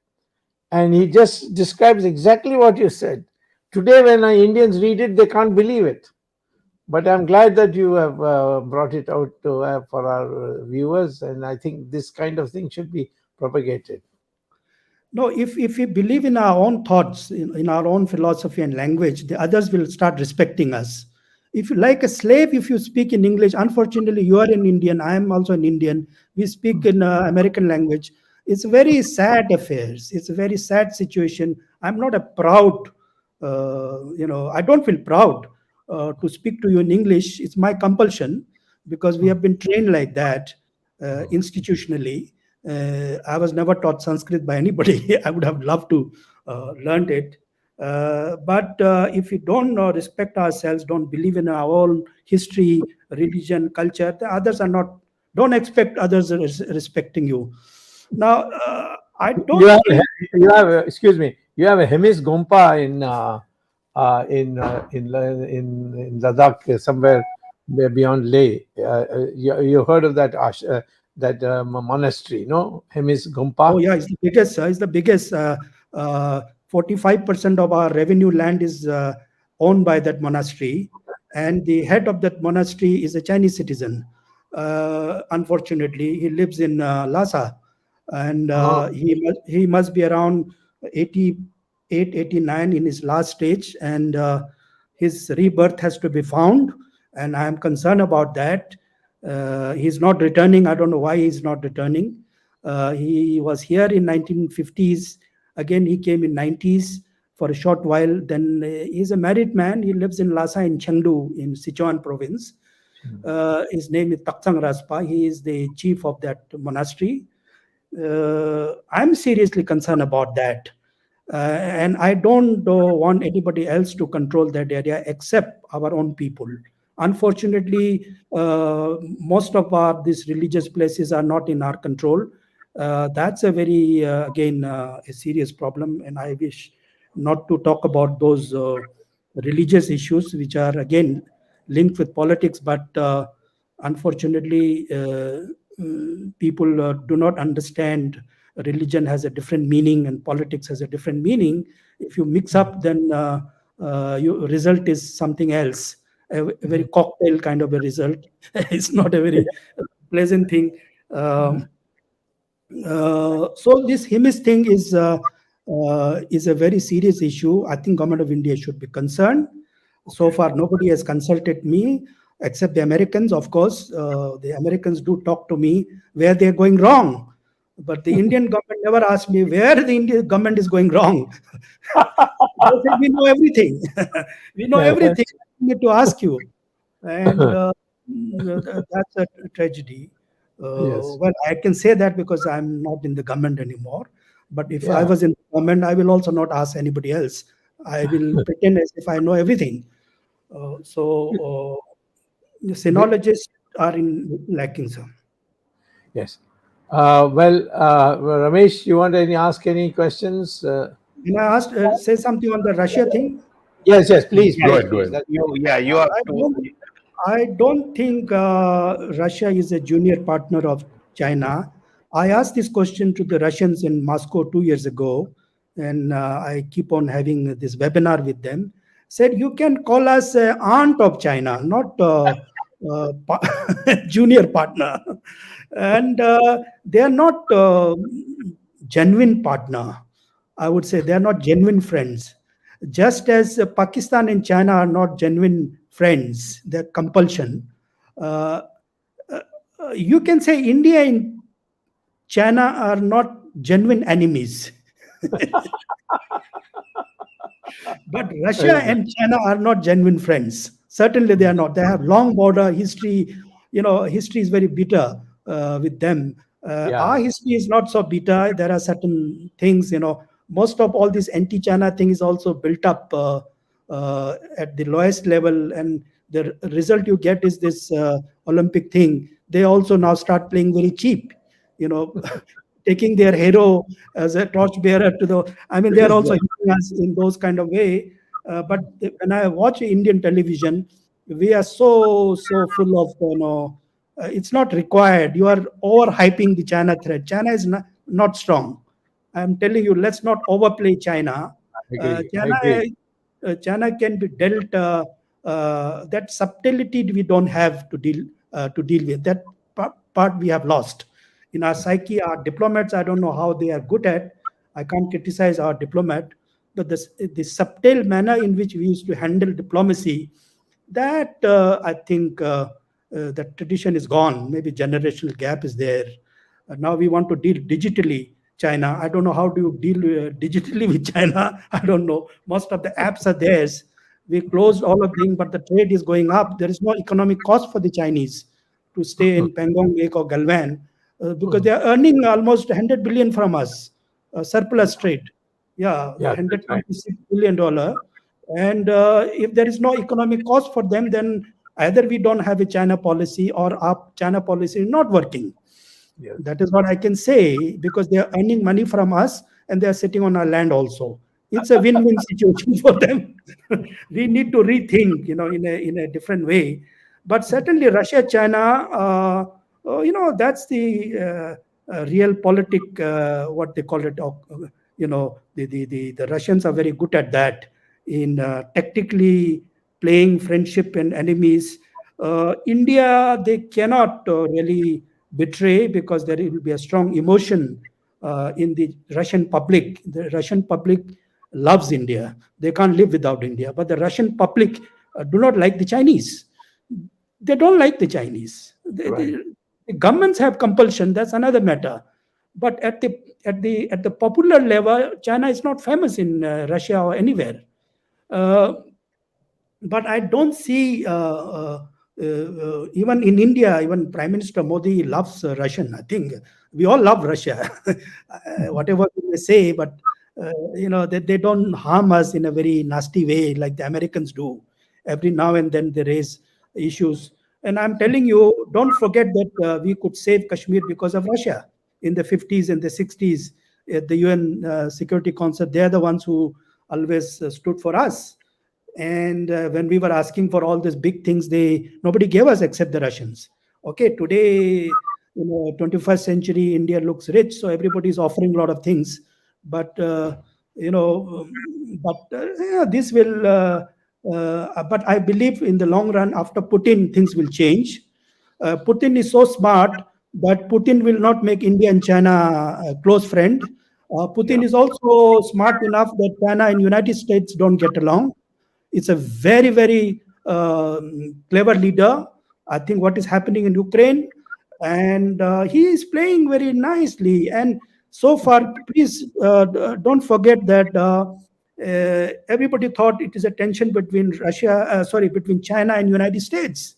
And he just describes exactly what you said. Today, when Indians read it, they can't believe it. But I'm glad that you have brought it out for our viewers, and I think this kind of thing should be propagated. No, if we believe in our own thoughts, in our own philosophy and language, the others will start respecting us. If you like a slave, if you speak in English, unfortunately, you are an Indian. I am also an Indian. We speak in American language. It's very sad affairs. It's a very sad situation. I'm not a proud, I don't feel proud to speak to you in English. It's my compulsion because we have been trained like that institutionally. I was never taught Sanskrit by anybody. I would have loved to learn it. But if we don't respect ourselves, don't believe in our own history, religion, culture, the others don't expect others respecting you. Now, I don't you have excuse me, you have a 𝐒𝐵𝐺𝐵 in Ladakh, somewhere beyond Leh. You heard of that monastery, no? 𝐒𝐵𝐺𝐵. Oh yeah, it's the biggest. It's the biggest. 45% of our revenue land is owned by that monastery, and the head of that monastery is a Chinese citizen. Unfortunately, he lives in Lhasa, and he must be around 88, 89 in his last stage, and his rebirth has to be found, and I am concerned about that. He's not returning. I don't know why he's not returning. He was here in 1950s. Again, he came in 90s for a short while. Then he's a married man. He lives in Lhasa in Chengdu in Sichuan province. His name is Taksang Raspa. He is the chief of that monastery. I'm seriously concerned about that. And I don't want anybody else to control that area except our own people. Unfortunately, most of these religious places are not in our control. That's a very, again, a serious problem. And I wish not to talk about those religious issues, which are, again, linked with politics. But unfortunately, people do not understand religion has a different meaning and politics has a different meaning. If you mix up, then your result is something else, a very cocktail kind of a result. It's not a very pleasant thing. So this 𝐒𝐵𝐺 thing is a very serious issue. I think government of India should be concerned. So far, nobody has consulted me except the Americans. Of course, the Americans do talk to me where they're going wrong. But the Indian government never asked me where the Indian government is going wrong. They said, we know everything. We know everything. We need to ask you. And that's a tragedy. Yes. Well, I can say that because I'm not in the government anymore. But if I was in the government, I will also not ask anybody else. I will pretend as if I know everything. So the sinologists are lacking some. Yes. Ramesh, you want to ask any questions? Can I say something on the Russia thing? Yes, please. Yes, Go ahead. you have to. I don't think Russia is a junior partner of China. I asked this question to the Russians in Moscow 2 years ago, and I keep on having this webinar with them. Said you can call us aunt of China, not junior partner, and they are not genuine partner. I would say they are not genuine friends. Just as Pakistan and China are not genuine friends, they're compulsion. Uh, you can say India and China are not genuine enemies. But Russia and China are not genuine friends. Certainly they are not. They have long border history. History is very bitter with them. Our history is not so bitter. There are certain things, most of all this anti-China thing is also built up at the lowest level. And the result you get is this Olympic thing. They also now start playing very cheap, taking their hero as a torchbearer to they are also hitting us in those kind of way. But when I watch Indian television, we are so full of, it's not required. You are overhyping the China threat. China is not strong. I'm telling you, let's not overplay China. I agree. China can be dealt that subtlety we don't have to deal with. That part we have lost. In our psyche, our diplomats, I don't know how they are good at. I can't criticize our diplomat, but the subtle manner in which we used to handle diplomacy, that I think that tradition is gone. Maybe generational gap is there. Now we want to deal digitally. China, I don't know how do you deal digitally with China. I don't know. Most of the apps are theirs. We closed all of them, but the trade is going up. There is no economic cost for the Chinese to stay in Pangong Lake or Galwan. Because they are earning almost 100 billion from us, surplus trade. Yeah, $126 billion. And if there is no economic cost for them, then either we don't have a China policy or our China policy is not working. Yes. That is what I can say, because they are earning money from us and they are sitting on our land also. It's a win-win situation for them. We need to rethink, in a different way. But certainly Russia, China, that's the real politic, what they call it. The Russians are very good at that in tactically playing friendship and enemies. India, they cannot really betray, because there will be a strong emotion in the Russian public. The Russian public loves India. They can't live without India. But the Russian public do not like the Chinese. They don't like the Chinese. The governments have compulsion. That's another matter. But at the popular level, China is not famous in Russia or anywhere. But I don't see even in India, even Prime Minister Modi loves Russian. I think we all love Russia, whatever we may say, but they don't harm us in a very nasty way like the Americans do. Every now and then they raise issues. And I'm telling you, don't forget that we could save Kashmir because of Russia in the 50s and the 60s at the UN Security Council. They're the ones who always stood for us. And when we were asking for all these big things, nobody gave us except the Russians. Okay, today, 21st century, India looks rich, so everybody is offering a lot of things. But this will. But I believe in the long run, after Putin, things will change. Putin is so smart that Putin will not make India and China a close friend. Putin is also smart enough that China and United States don't get along. It's a very, very clever leader. I think what is happening in Ukraine, and he is playing very nicely. And so far, please don't forget that everybody thought it is a tension between between China and United States.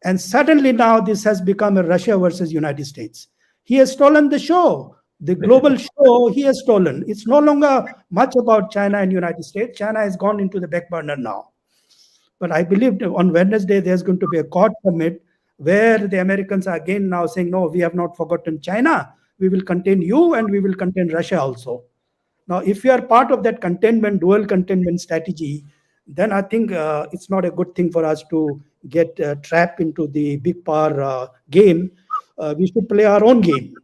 And suddenly now this has become a Russia versus United States. He has stolen the show. The global show he has stolen. It's no longer much about China and United States. China has gone into the back burner now. But I believe on Wednesday there's going to be a Quad summit where the Americans are again now saying, no, we have not forgotten China. We will contain you and we will contain Russia also. Now, if you are part of that containment, dual containment strategy, then I think it's not a good thing for us to get trapped into the big power game. We should play our own game.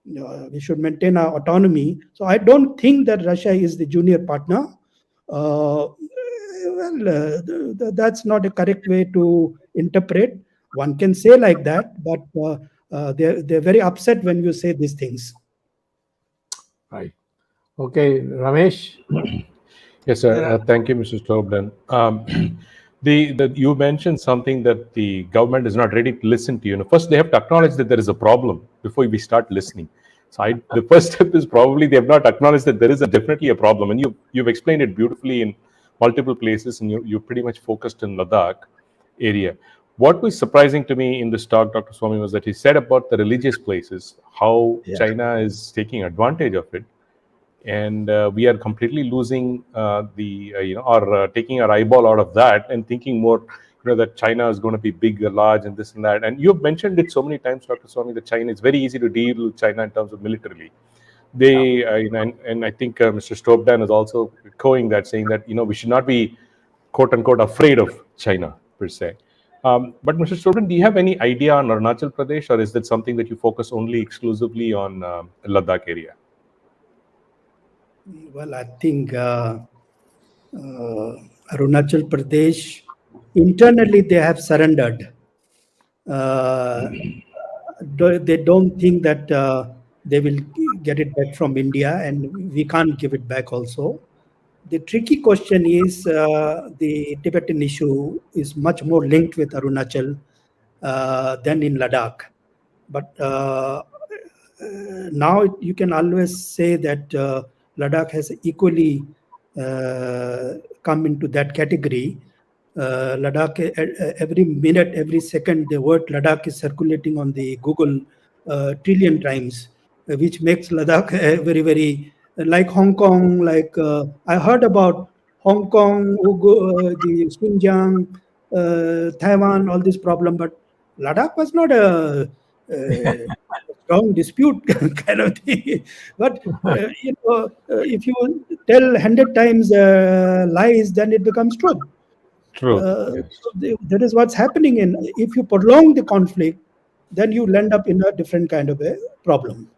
We should maintain our autonomy. So I don't think that Russia is the junior partner. That's not a correct way to interpret. One can say like that, but they're very upset when you say these things. Right. Okay, Ramesh. Yes, sir. Thank you, Mr. Stobdan. You mentioned something that the government is not ready to listen to you. First, they have to acknowledge that there is a problem before we start listening. So the first step is probably they have not acknowledged that there is definitely a problem. And you've explained it beautifully in multiple places, and you pretty much focused in Ladakh area. What was surprising to me in this talk, Dr. Swamy, was that he said about the religious places, how China is taking advantage of it. And we are completely losing taking our eyeball out of that and thinking more, that China is going to be big, large, and this and that. And you've mentioned it so many times, Dr. Swamy, that China, it's very easy to deal with China in terms of militarily. They, and I think Mr. Stobdan is also echoing that, saying that, we should not be, quote unquote, afraid of China per se. But Mr. Stobdan, do you have any idea on Arunachal Pradesh, or is that something that you focus only exclusively on Ladakh area? Well, I think Arunachal Pradesh, internally they have surrendered. They don't think that they will get it back from India, and we can't give it back also. The tricky question is the Tibetan issue is much more linked with Arunachal than in Ladakh. But now you can always say that Ladakh has equally come into that category. Ladakh, every minute, every second, the word Ladakh is circulating on the Google trillion times, which makes Ladakh very, very like Hong Kong. Like I heard about Hong Kong, the Xinjiang, Taiwan, all this problem, but Ladakh was not a strong dispute kind of thing. But if you tell 100 times lies, then it becomes truth. True. Yes. So that is what's happening. If you prolong the conflict, then you end up in a different kind of a problem.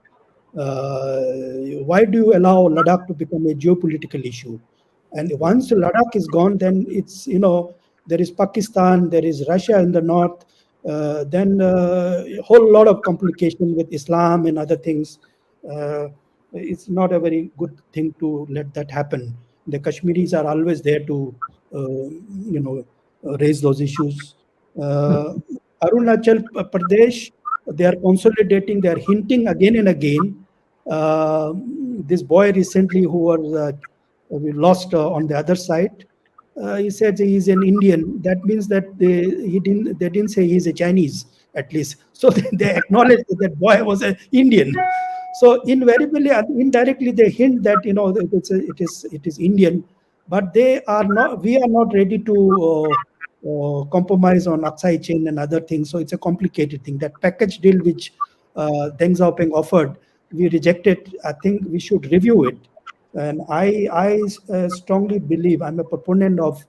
Why do you allow Ladakh to become a geopolitical issue? And once Ladakh is gone, then it's, there is Pakistan, there is Russia in the north, then a whole lot of complication with Islam and other things. It's not a very good thing to let that happen. The Kashmiris are always there to, raise those issues. Arunachal Pradesh, they are consolidating, they are hinting again and again. This boy recently who was we lost on the other side, he said he's an Indian. That means that they didn't say he's a Chinese, at least. So they acknowledged that that boy was an Indian. So invariably, indirectly, they hint that it is Indian, but we are not ready to compromise on Aksai chain and other things. So it's a complicated thing. That package deal which Deng Xiaoping offered, we rejected. I think we should review it. And I strongly believe, I'm a proponent of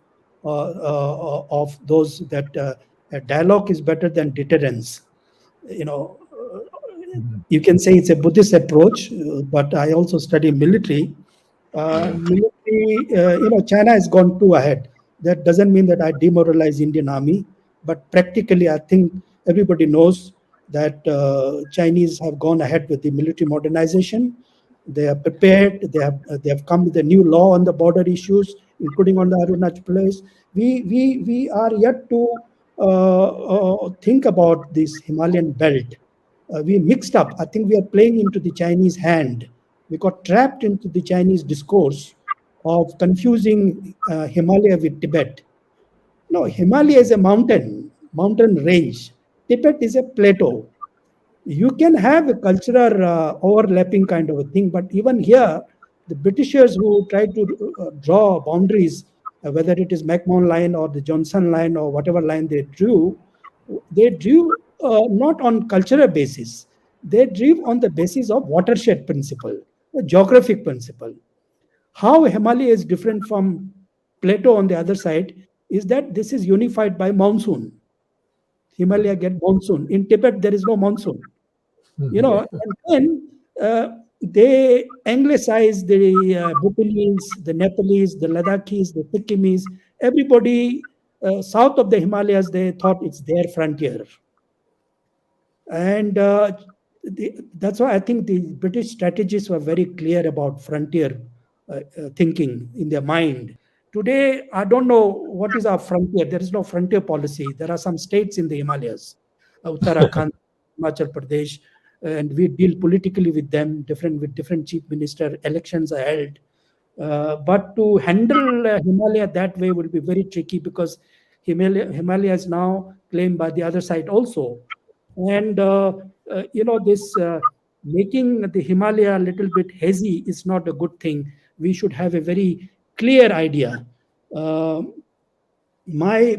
those that dialogue is better than deterrence. You can say it's a Buddhist approach, but I also study military. China has gone too ahead. That doesn't mean that I demoralize Indian army, but practically, I think everybody knows that Chinese have gone ahead with the military modernization. They are prepared. They have come with a new law on the border issues, including on the Arunachal Pradesh. We are yet to think about this Himalayan belt. We mixed up. I think we are playing into the Chinese hand. We got trapped into the Chinese discourse of confusing Himalaya with Tibet. No, Himalaya is a mountain range. Tibet is a plateau. You can have a cultural overlapping kind of a thing, but even here, the Britishers who tried to draw boundaries, whether it is McMahon line or the Johnson line or whatever line they drew not on cultural basis. They drive on the basis of watershed principle, the geographic principle. How Himalaya is different from Plateau on the other side is that this is unified by monsoon. Himalaya get monsoon. In Tibet, there is no monsoon. And then they anglicize the Bhutanese, the Nepalese, the Ladakhis, the Sikkimese. Everybody south of the Himalayas, they thought it's their frontier. And that's why I think the British strategists were very clear about frontier thinking in their mind. Today, I don't know what is our frontier. There is no frontier policy. There are some states in the Himalayas, Uttarakhand, Himachal Pradesh, and we deal politically with them, with different chief minister. Elections are held. But to handle Himalaya that way will be very tricky because Himalaya is now claimed by the other side also. And, this making the Himalaya a little bit hazy is not a good thing. We should have a very clear idea. My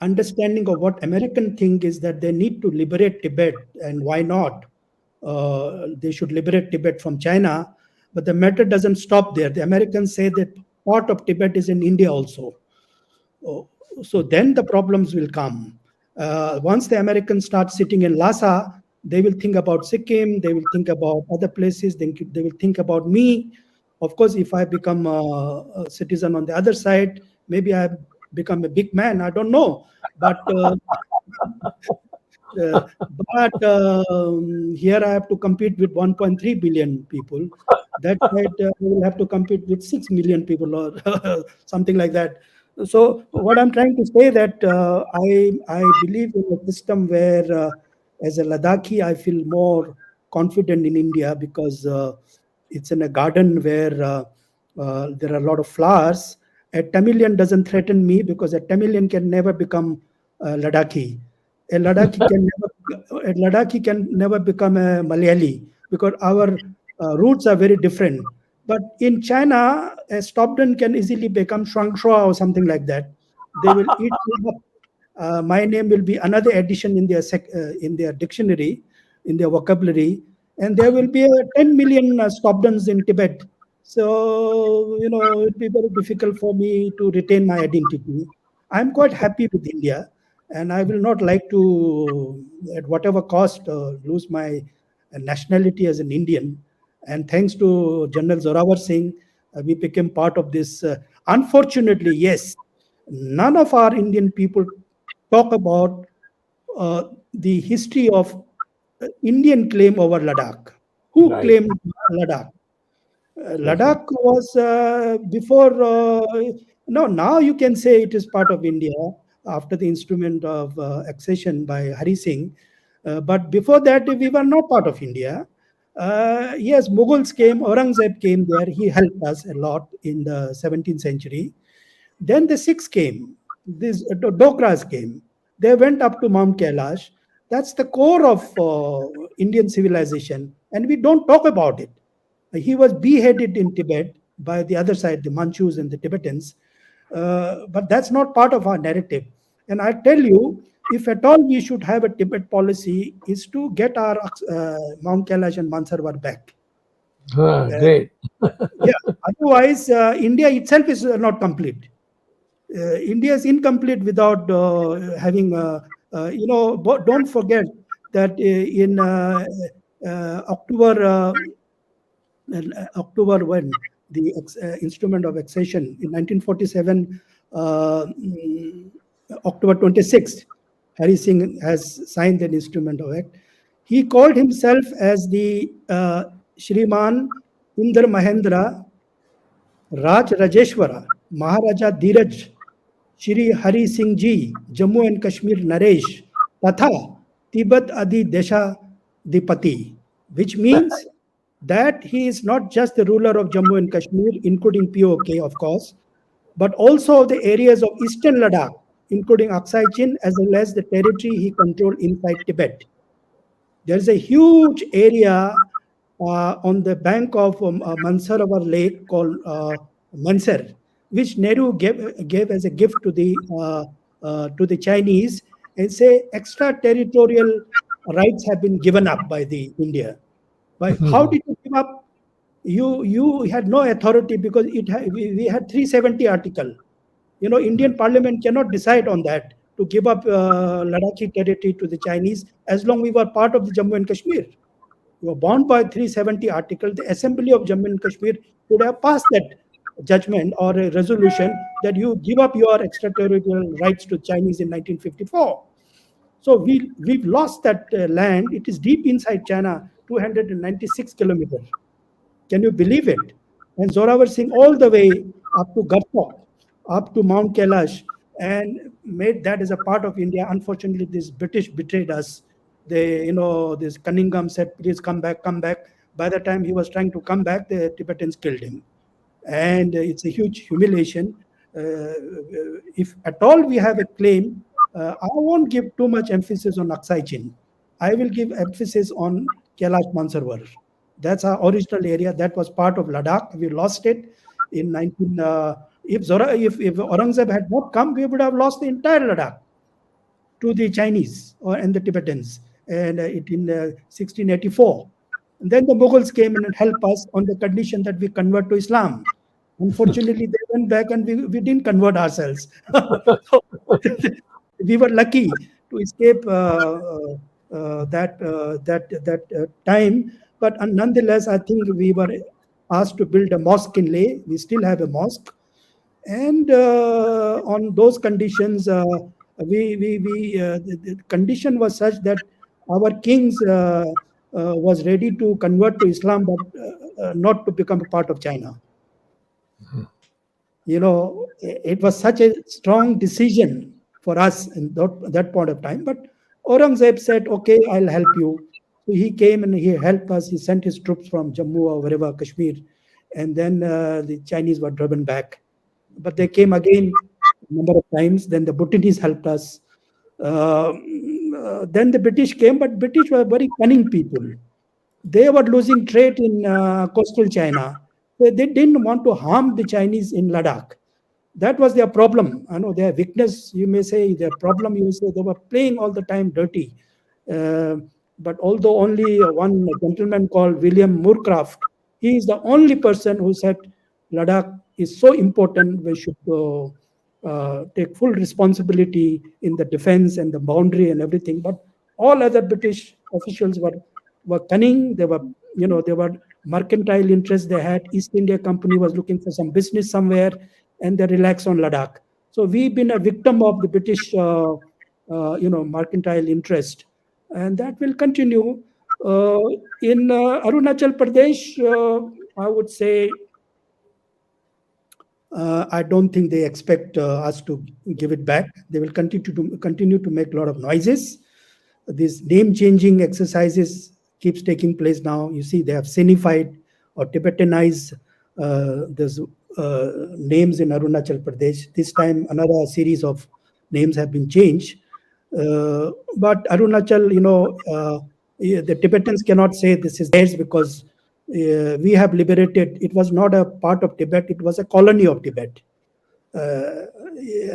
understanding of what American think is that they need to liberate Tibet, and why not? They should liberate Tibet from China, but the matter doesn't stop there. The Americans say that part of Tibet is in India also. So then the problems will come. Once the Americans start sitting in Lhasa, they will think about Sikkim, they will think about other places, they will think about me. Of course, if I become a citizen on the other side, maybe I become a big man, I don't know. But here I have to compete with 1.3 billion people. That side we will have to compete with 6 million people or something like that. So what I'm trying to say that I believe in a system where as a Ladakhi, I feel more confident in India because it's in a garden where there are a lot of flowers. A Tamilian doesn't threaten me because a Tamilian can never become Ladakhi. A Ladakhi can never become a Malayali because our roots are very different. But in China, a Stobdan can easily become Shuangshua or something like that. They will eat me up. My name will be another addition in their dictionary, in their vocabulary, and there will be 10 million Stobdans in Tibet. So, it will be very difficult for me to retain my identity. I'm quite happy with India, and I will not like to, at whatever cost, lose my nationality as an Indian. And thanks to General Zorawar Singh, we became part of this. Unfortunately, yes, none of our Indian people talk about the history of Indian claim over Ladakh. Who claimed Ladakh? Ladakh was before. No, now you can say it is part of India after the instrument of accession by Hari Singh. But before that, we were not part of India. Yes, Mughals came, Aurangzeb came there. He helped us a lot in the 17th century. Then the Sikhs came. These Dokras came. They went up to Mount Kailash. That's the core of Indian civilization, and we don't talk about it. He was beheaded in Tibet by the other side, the Manchus and the Tibetans. But that's not part of our narrative. And I tell you, if at all we should have a Tibet policy, is to get our Mount Kailash and Mansarovar back. Great. Yeah. Otherwise, India itself is not complete. India is incomplete without having, don't forget that in October when the instrument of accession in 1947, October 26th, Hari Singh has signed an instrument of act. He called himself as the Shriman Indra Mahendra Raj Rajeshwara Maharaja Dheeraj Shri Hari Singh Ji Jammu and Kashmir Naresh Tatha Tibet Adi Desha Dipati, which means that he is not just the ruler of Jammu and Kashmir, including POK, of course, but also the areas of eastern Ladakh, including 𝐒𝐰𝐴𝐻, as well as the territory he controlled inside Tibet. There is a huge area on the bank of Mansarovar Lake called Mansar, which Nehru gave as a gift to the Chinese, and say extraterritorial rights have been given up by the India. But how did you give up? You had no authority because we had 370 article. Indian Parliament cannot decide on that to give up Ladakhi territory to the Chinese as long we were part of the Jammu and Kashmir. We were bound by 370 article. The Assembly of Jammu and Kashmir would have passed that judgment or a resolution that you give up your extraterritorial rights to Chinese in 1954. So we've lost that land. It is deep inside China, 296 kilometers. Can you believe it? And Zorawar Singh all the way up to Garhwal, up to Mount Kailash, and made that as a part of India. Unfortunately, this British betrayed us. This Cunningham said, please come back, come back. By the time he was trying to come back, the Tibetans killed him. And it's a huge humiliation. If at all we have a claim, I won't give too much emphasis on 𝐒𝐰𝐻𝐻. I will give emphasis on Kailash Mansarovar. That's our original area. That was part of Ladakh. We lost it in 19. If Aurangzeb had not come, we would have lost the entire Ladakh to the Chinese and the Tibetans, and in 1684. And then the Mughals came and helped us on the condition that we convert to Islam. Unfortunately, they went back and we didn't convert ourselves. So, we were lucky to escape that time. But nonetheless, I think we were asked to build a mosque in Leh. We still have a mosque. And on those conditions, the condition was such that our kings was ready to convert to Islam, but not to become a part of China. It was such a strong decision for us in that point of time. But Aurangzeb said, okay, I'll help you. So he came and he helped us. He sent his troops from Jammu or wherever, Kashmir. And then the Chinese were driven back. But they came again a number of times. Then the Bhutanese helped us. Then the British came, but British were very cunning people. They were losing trade in coastal China. They didn't want to harm the Chinese in Ladakh. That was their problem. I know their weakness, you may say, their problem, you may say, they were playing all the time dirty. But although only one gentleman called William Moorcraft, he is the only person who said Ladakh is so important, we should take full responsibility in the defense and the boundary and everything. But all other British officials were cunning. They were mercantile interests they had. East India Company was looking for some business somewhere, and they relaxed on Ladakh. So we've been a victim of the British, mercantile interest, and that will continue. In Arunachal Pradesh, I would say, I don't think they expect us to give it back. They will continue to make a lot of noises. These name-changing exercises keeps taking place now. You see, they have Sinified or Tibetanized these names in Arunachal Pradesh. This time, another series of names have been changed. But Arunachal, the Tibetans cannot say this is theirs because we have liberated. It was not a part of Tibet. It was a colony of Tibet.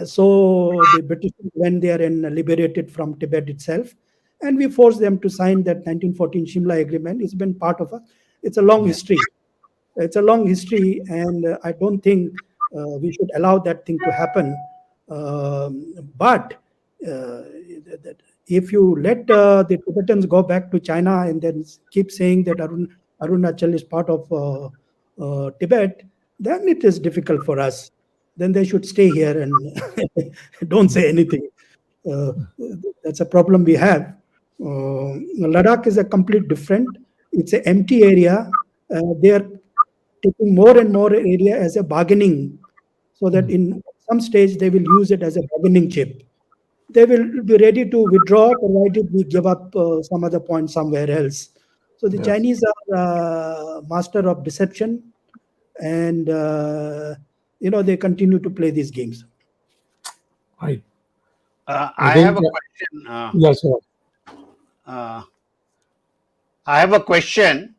So the British went there and liberated from Tibet itself. And we forced them to sign that 1914 Shimla Agreement. It's been part of it's a long history. It's a long history, and I don't think we should allow that thing to happen. But if you let the Tibetans go back to China and then keep saying that Arunachal is part of Tibet, then it is difficult for us. Then they should stay here and don't say anything. That's a problem we have. Ladakh is a complete different. It's an empty area. They are taking more and more area as a bargaining, so that in some stage they will use it as a bargaining chip. They will be ready to withdraw provided we give up some other point somewhere else. So the Chinese are master of deception, and they continue to play these games. Right. I have a question. Yes, sir. I have a question.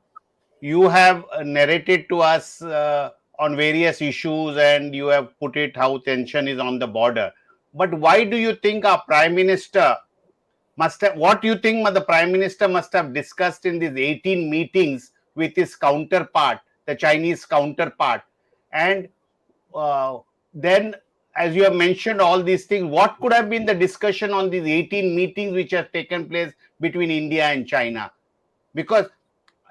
You have narrated to us on various issues, and you have put it how tension is on the border. But why do you think our Prime Minister what you think the Prime Minister must have discussed in these 18 meetings with his counterpart, the Chinese counterpart? And then, as you have mentioned all these things, what could have been the discussion on these 18 meetings which have taken place between India and China? Because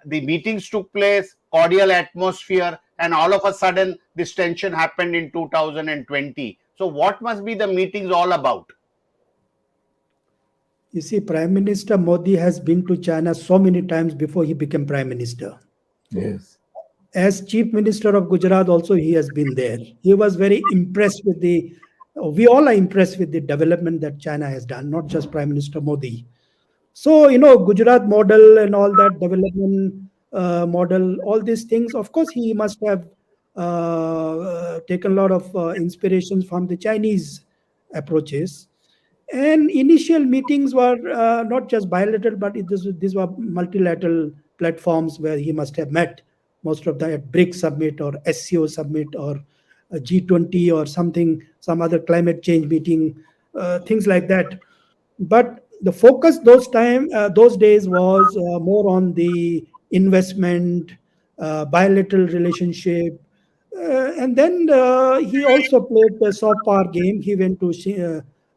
the meetings took place, cordial atmosphere, and all of a sudden this tension happened in 2020. So what must be the meetings all about? You see, Prime Minister Modi has been to China so many times before he became Prime Minister. Yes. As Chief Minister of Gujarat also, he has been there. He was very impressed with we all are impressed with the development that China has done, not just Prime Minister Modi. So, Gujarat model and all that development model, all these things, of course, he must have taken a lot of inspirations from the Chinese approaches. And initial meetings were not just bilateral, but these were multilateral platforms where he must have met most of the at BRICS summit or SCO summit or G20 or something, some other climate change meeting, things like that. But the focus those days was more on the investment, bilateral relationship, and then he also played the soft power game. He went to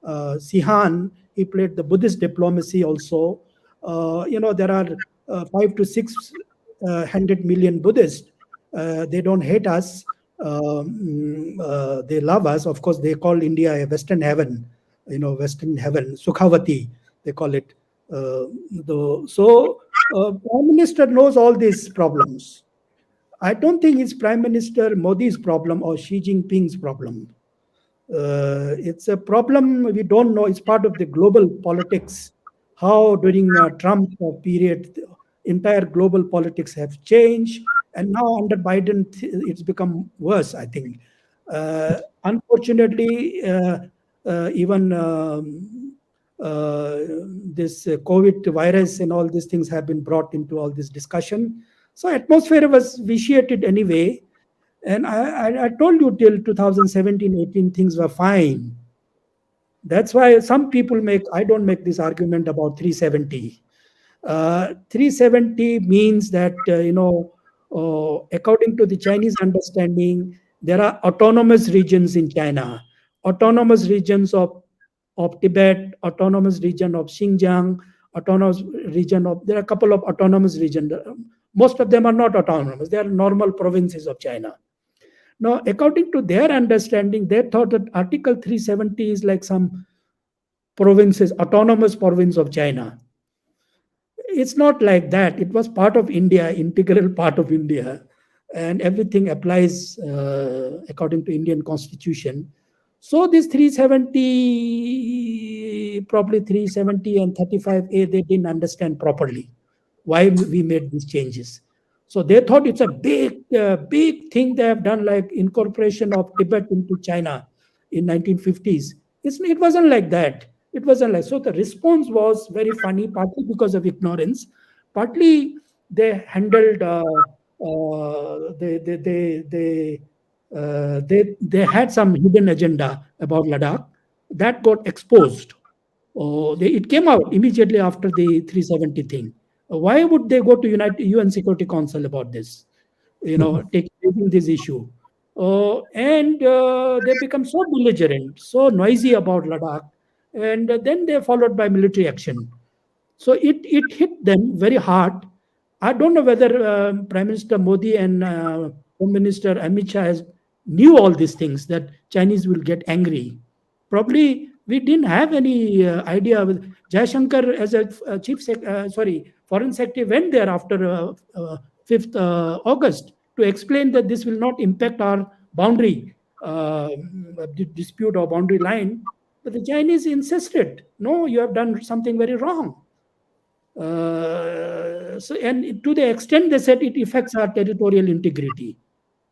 Sihan. He played the Buddhist diplomacy also. There are 500 to 600 million Buddhists. They don't hate us. They love us. Of course, they call India a Western heaven. Western heaven, 𝐒𝐻𝐻𝐵𝐻, they call it. Prime Minister knows all these problems. I don't think it's Prime Minister Modi's problem or Xi Jinping's problem. It's a problem we don't know. It's part of the global politics. How during Trump period, the entire global politics have changed, and now under Biden, it's become worse, I think. Unfortunately, even this COVID virus and all these things have been brought into all this discussion. So atmosphere was vitiated anyway. And I told you till 2017-18 things were fine. That's why some people I don't make this argument about 370. 370 means that, according to the Chinese understanding, there are autonomous regions in China, autonomous regions of Tibet, autonomous region of Xinjiang, autonomous region there are a couple of autonomous regions. Most of them are not autonomous. They are normal provinces of China. Now, according to their understanding, they thought that Article 370 is like some provinces, autonomous province of China. It's not like that. It was part of India, integral part of India, and everything applies according to Indian constitution. So this 370, probably 370 and 35A, they didn't understand properly why we made these changes. So they thought it's a big thing they have done, like incorporation of Tibet into China in 1950s. It wasn't like that. It wasn't like, so the response was very funny, partly because of ignorance, partly they handled, they had some hidden agenda about Ladakh that got exposed. It came out immediately after the 370 thing. Why would they go to UN Security Council about this? Taking this issue. And they become so belligerent, so noisy about Ladakh, and then they followed by military action. So it hit them very hard. I don't know whether Prime Minister Modi and Home Minister Amit Shah knew all these things, that Chinese will get angry. Probably we didn't have any idea. Jaishankar as a Foreign Secretary went there after 5th August to explain that this will not impact our boundary dispute or boundary line. But the Chinese insisted, no, you have done something very wrong. And to the extent they said it affects our territorial integrity.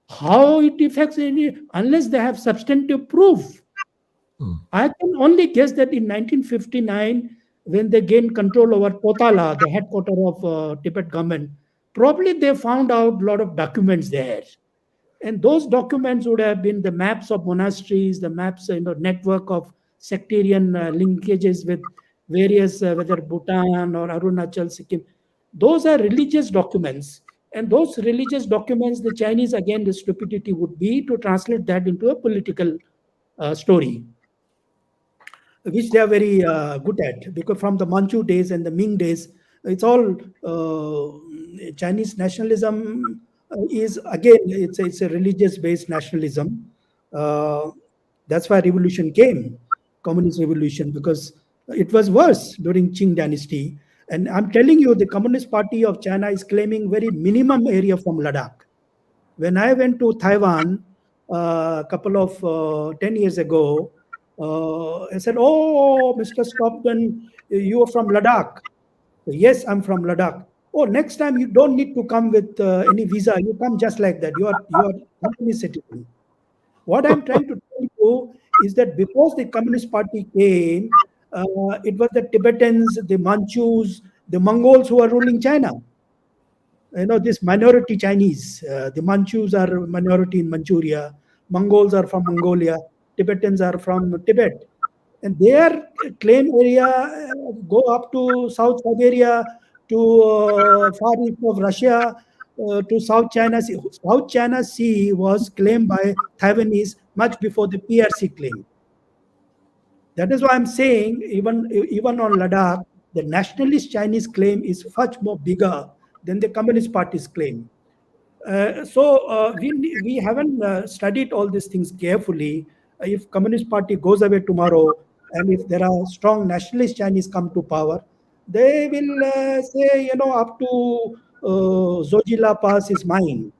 How it affects unless they have substantive proof. I can only guess that in 1959, when they gained control over Potala, the headquarters of Tibet government, probably they found out a lot of documents there. And those documents would have been the maps of monasteries, the maps, network of sectarian linkages with various, whether Bhutan or Arunachal, Sikkim. Those are religious documents. And those religious documents, the Chinese, again, the stupidity would be to translate that into a political story, which they are very good at. Because from the Manchu days and the Ming days, it's all Chinese nationalism is, again, it's a religious-based nationalism. That's why revolution came, communist revolution, because it was worse during Qing dynasty. And I'm telling you, the Communist Party of China is claiming very minimum area from Ladakh. When I went to Taiwan a couple of 10 years ago, I said, "Oh, Mr. Stobdan, you are from Ladakh." "Yes, I'm from Ladakh." "Oh, next time you don't need to come with any visa. You come just like that. You are company citizen." What I'm trying to tell you is that before the Communist Party came, it was the Tibetans, the Manchus, the Mongols who are ruling China. This minority Chinese. The Manchus are minority in Manchuria. Mongols are from Mongolia. Tibetans are from Tibet. And their claim area go up to South Siberia, to far east of Russia, to South China Sea. South China Sea was claimed by Taiwanese much before the PRC claim. That is why I'm saying even on Ladakh, the nationalist Chinese claim is much more bigger than the Communist Party's claim. So we haven't studied all these things carefully. If Communist Party goes away tomorrow, and if there are strong nationalist Chinese come to power, they will say, up to Zojila Pass is mine,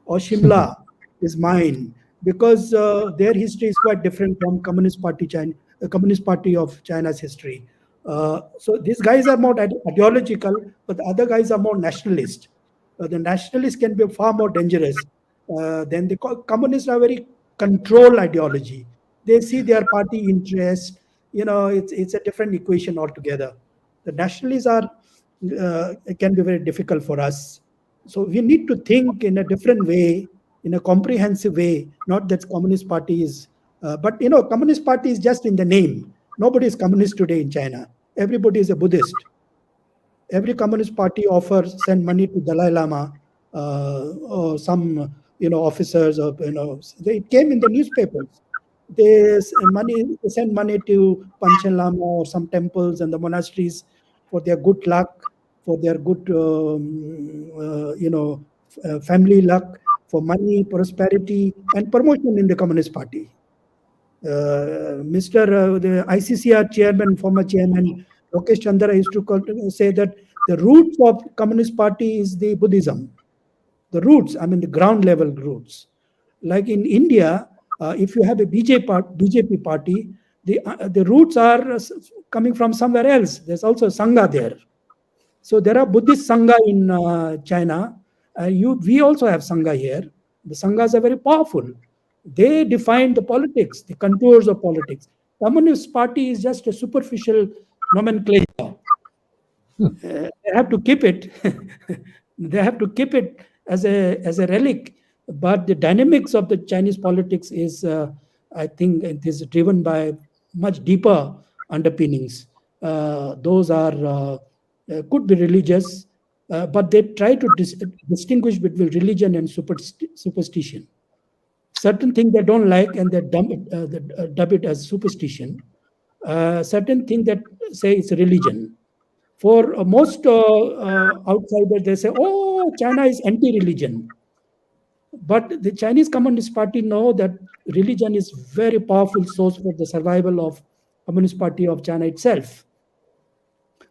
or Shimla is mine, because their history is quite different from Communist Party of China's history. So these guys are more ideological, but the other guys are more nationalist. The nationalists can be far more dangerous than the communists are very control ideology. They see their party interest. It's a different equation altogether. The nationalists can be very difficult for us. So we need to think in a different way, in a comprehensive way. Not that Communist Party is, but Communist Party is just in the name. Nobody is communist today in China. Everybody is a Buddhist. Every Communist Party offers send money to Dalai Lama or some officers, or they came in the newspapers. They send money to Panchen Lama or some temples and the monasteries for their good luck, for their good family luck, for money, prosperity, and promotion in the Communist Party. The ICCR chairman, former chairman Lokesh Chandra used to say that the roots of Communist Party is the Buddhism. The roots, I mean the ground level roots. Like in India, if you have a BJP party, the roots are coming from somewhere else. There's also a Sangha there. So there are Buddhist Sangha in China. We also have Sangha here. The Sanghas are very powerful. They define the politics, the contours of politics. Communist Party is just a superficial nomenclature. They have to keep it. They have to keep it as a relic. But the dynamics of the Chinese politics is, I think, it is driven by much deeper underpinnings. Those are could be religious, but they try to distinguish between religion and superstition. Certain things they don't like, and they dub it as superstition. Certain things that say it's religion. For most outsiders, they say, "Oh, China is anti-religion." But the Chinese Communist Party know that religion is very powerful source for the survival of Communist Party of China itself.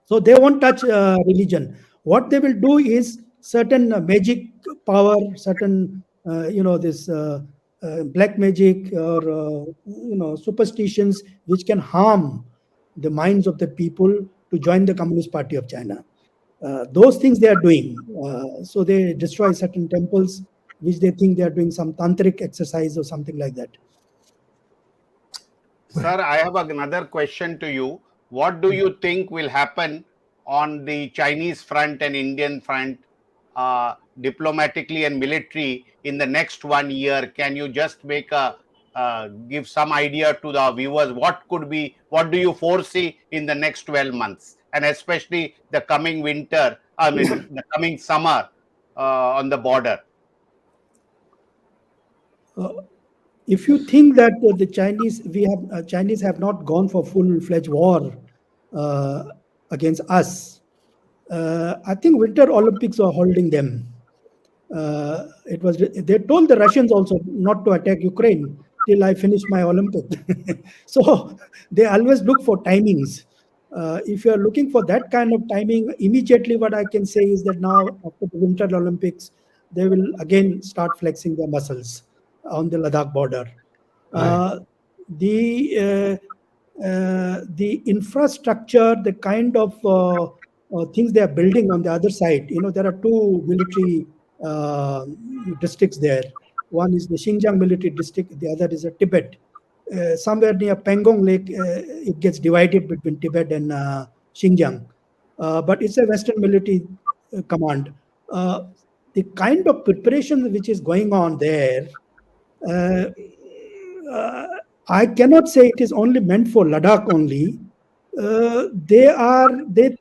So they won't touch religion. What they will do is certain magic power, certain this black magic or superstitions which can harm the minds of the people to join the Communist Party of China. Those things they are doing. So they destroy certain temples which they think they are doing some tantric exercise or something like that. Sir, I have another question to you. What do you think will happen on the Chinese front and Indian front, diplomatically and military, in the next 1 year? Can you just make a give some idea to the viewers what do you foresee in the next 12 months, and especially the coming winter, the coming summer on the border? If you think that the Chinese have not gone for full-fledged war against us, I think Winter Olympics are holding them. They told the Russians also not to attack Ukraine till I finish my Olympic. So they always look for timings. If you are looking for that kind of timing, immediately what I can say is that now after the Winter Olympics, they will again start flexing their muscles on the Ladakh border. The infrastructure, the kind of things they are building on the other side, there are two military districts there. One is the Xinjiang military district, the other is a Tibet. Somewhere near Pangong Lake, it gets divided between Tibet and Xinjiang. But it's a Western military command. The kind of preparation which is going on there, I cannot say it is only meant for Ladakh only. They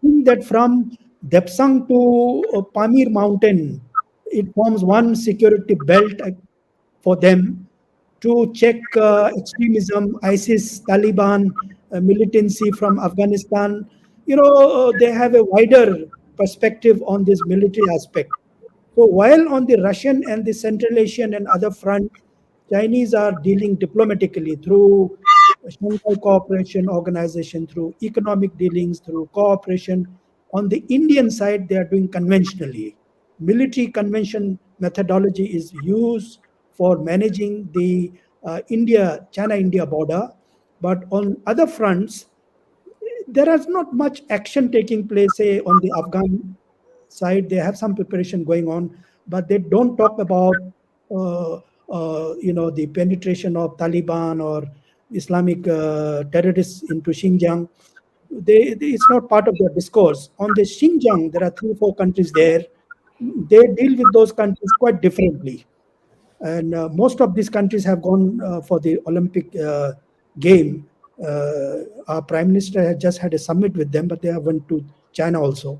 think that from Depsang to Pamir mountain, it forms one security belt for them to check extremism, ISIS, Taliban, militancy from Afghanistan. They have a wider perspective on this military aspect. So while on the Russian and the Central Asian and other front, Chinese are dealing diplomatically through Shanghai Cooperation Organization, through economic dealings, through cooperation. On the Indian side, they are doing conventionally. Military convention methodology is used for managing the China-India border. But on other fronts, there is not much action taking place, say, on the Afghan side. They have some preparation going on, but they don't talk about the penetration of Taliban or Islamic terrorists into Xinjiang. It's not part of their discourse. On the Xinjiang, there are 3-4 countries there. They deal with those countries quite differently. And most of these countries have gone for the Olympic game. Our Prime Minister has just had a summit with them, but they have went to China also.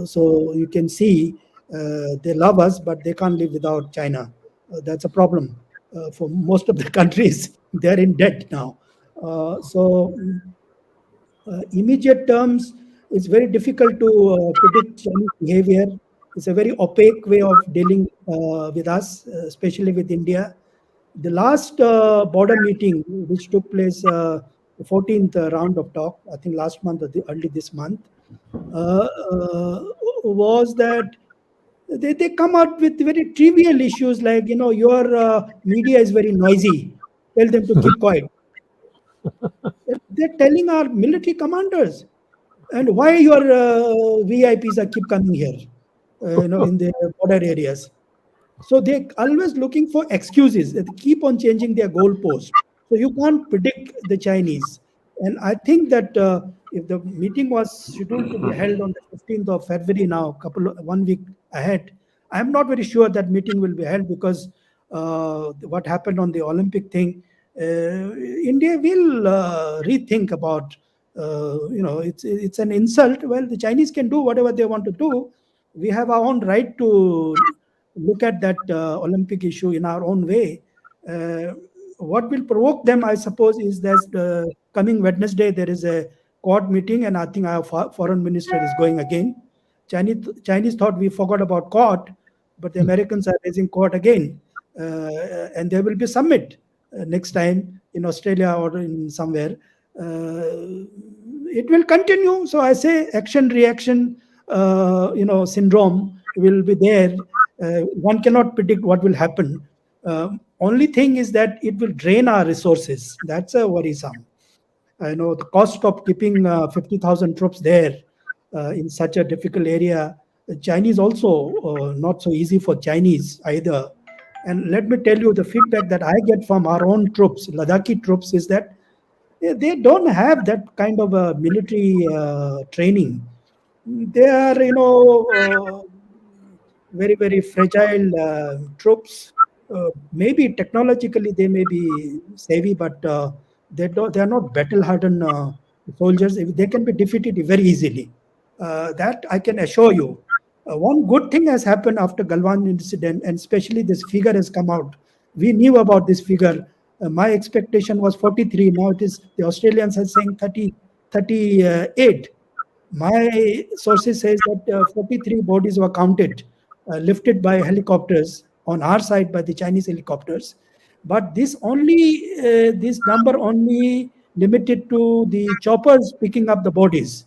So you can see they love us, but they can't live without China. That's a problem for most of the countries. They're in debt now. Immediate terms, it's very difficult to predict Chinese behavior. It's a very opaque way of dealing with us, especially with India. The last border meeting, which took place, the 14th round of talk, I think last month or early this month, was that they come out with very trivial issues like, your media is very noisy. Tell them to keep quiet. They're telling our military commanders, and why your VIPs are keep coming here, in the border areas. So they're always looking for excuses. They keep on changing their goalposts. So you can't predict the Chinese. And I think that if the meeting was scheduled to be held on the 15th of February now, 1 week ahead, I'm not very sure that meeting will be held because what happened on the Olympic thing, India will rethink about, it's an insult. Well, the Chinese can do whatever they want to do. We have our own right to look at that Olympic issue in our own way. What will provoke them, I suppose, is that coming Wednesday, there is a Quad meeting, and I think our foreign minister is going again. Chinese thought we forgot about Quad, but the Americans are raising Quad again. And there will be summit next time in Australia or in somewhere. It will continue. So I say action-reaction, syndrome will be there. One cannot predict what will happen. Only thing is that it will drain our resources. That's a worrisome. I know the cost of keeping 50,000 troops there in such a difficult area. The Chinese also not so easy for Chinese either. And let me tell you, the feedback that I get from our own troops, Ladakhi troops, is that they don't have that kind of a military training. They are, very, very fragile troops. maybe technologically they may be savvy, but they are not battle-hardened soldiers. They can be defeated very easily. That I can assure you. One good thing has happened after Galwan incident, and especially this figure has come out. We knew about this figure. My expectation was 43. Now it is, the Australians are saying 38. My sources says that 43 bodies were counted, lifted by helicopters on our side by the Chinese helicopters. But this number only limited to the choppers picking up the bodies.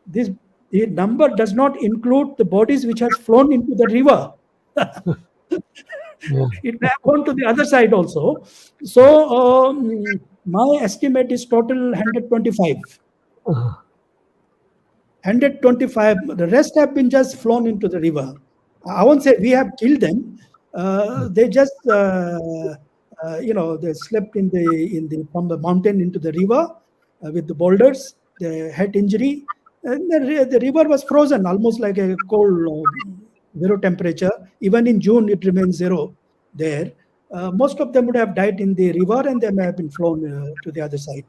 The number does not include the bodies which has flown into the river. It may have gone to the other side also. So my estimate is total 125. 125. The rest have been just flown into the river. I won't say we have killed them. They just they slept from the mountain into the river with the boulders. They had injury, and the river was frozen, almost like a cold zero temperature. Even in June, it remains zero there. Most of them would have died in the river, and they may have been flown to the other side.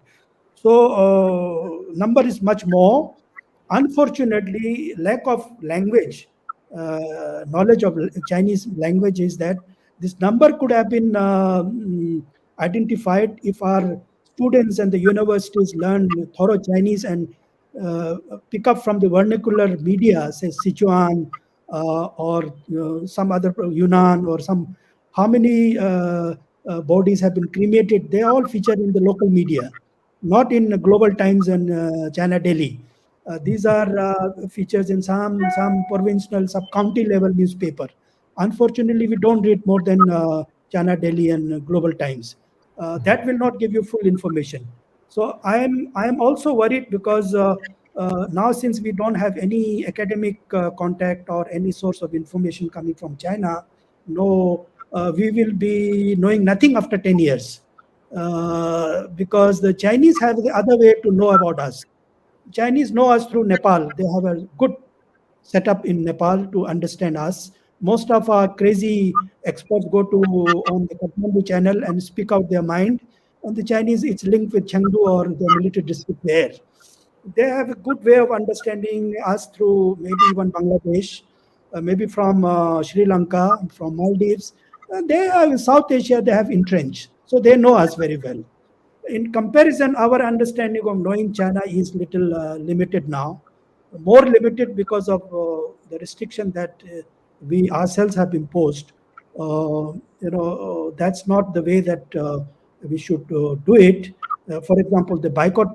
So number is much more. Unfortunately, lack of language, knowledge of Chinese language is that this number could have been identified if our students and the universities learn thorough Chinese and pick up from the vernacular media, say Sichuan or some other Yunnan or some, how many bodies have been cremated. They all feature in the local media, not in Global Times and China Daily. These are features in some provincial sub-county level newspaper. Unfortunately, we don't read more than China Daily and Global Times. That will not give you full information. So I am also worried because now, since we don't have any academic contact or any source of information coming from China, we will be knowing nothing after 10 years because the Chinese have the other way to know about us. Chinese know us through Nepal. They have a good setup in Nepal to understand us. Most of our crazy experts go to on the Kathmandu channel and speak out their mind. And the Chinese, it's linked with Chengdu or the military district there. They have a good way of understanding us through maybe even Bangladesh, maybe from Sri Lanka, from Maldives. They are in South Asia, they have entrenched. So they know us very well. In comparison, our understanding of knowing China is little limited now, more limited because of the restriction that we ourselves have imposed. That's not the way that we should do it. For example, the boycott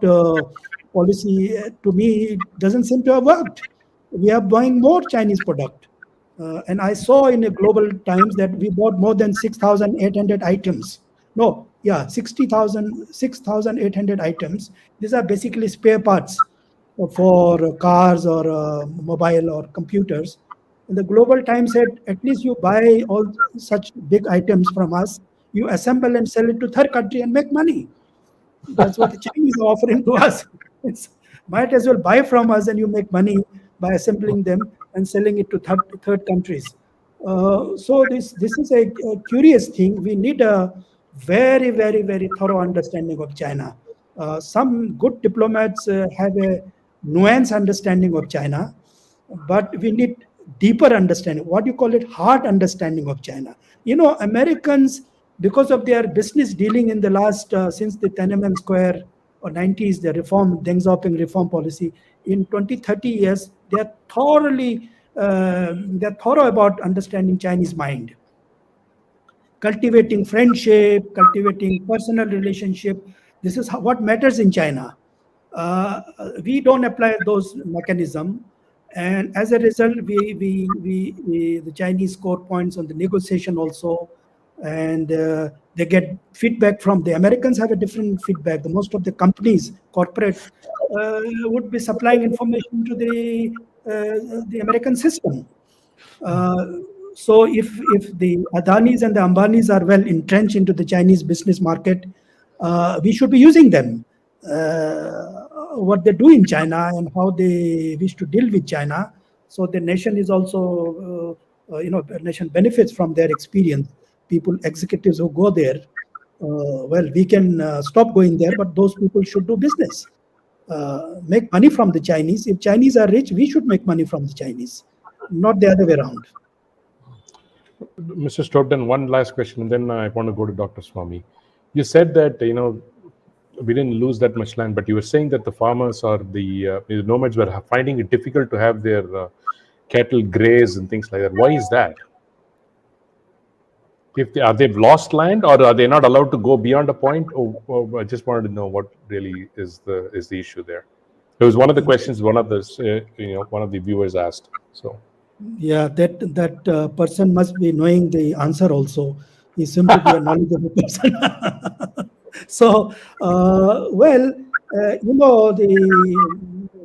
policy, to me, doesn't seem to have worked. We are buying more Chinese product. And I saw in a Global Times that we bought more than 6,800 items. No, yeah, 6,800 items. These are basically spare parts for cars or mobile or computers. And the Global Times said, at least you buy all such big items from us, you assemble and sell it to third country and make money. That's what the Chinese are offering to us. Might as well buy from us and you make money by assembling them and selling it to third countries. So this is a curious thing. We need a very, very, very thorough understanding of China. Some good diplomats have a nuanced understanding of China, but we need deeper understanding. What do you call it? Hard understanding of China. Americans, because of their business dealing in the last, since the Tiananmen Square or 90s, the reform, Deng Xiaoping reform policy, in 20, 30 years, they're thorough about understanding Chinese mind. Cultivating friendship, cultivating personal relationship. This is what matters in China. We don't apply those mechanisms. And as a result, the Chinese score points on the negotiation also. And they get feedback from the Americans have a different feedback. Most of the companies, corporate, would be supplying information to the American system. So if the Adanis and the Ambanis are well entrenched into the Chinese business market, we should be using them. What they do in China and how they wish to deal with China. So the nation is also, the nation benefits from their experience. people, executives who go there, well, we can stop going there, but those people should do business, make money from the Chinese. If Chinese are rich, we should make money from the Chinese, not the other way around. Mr. Stobdan, one last question, and then I want to go to Dr. Swamy. You said that, we didn't lose that much land, but you were saying that the farmers or the nomads were finding it difficult to have their cattle graze and things like that. Why is that? They've lost land, or are they not allowed to go beyond a point? Or I just wanted to know what really is the issue there. It was one of the questions one of the viewers asked. So. Yeah, that person must be knowing the answer also. He seems to be a knowledgeable person. So,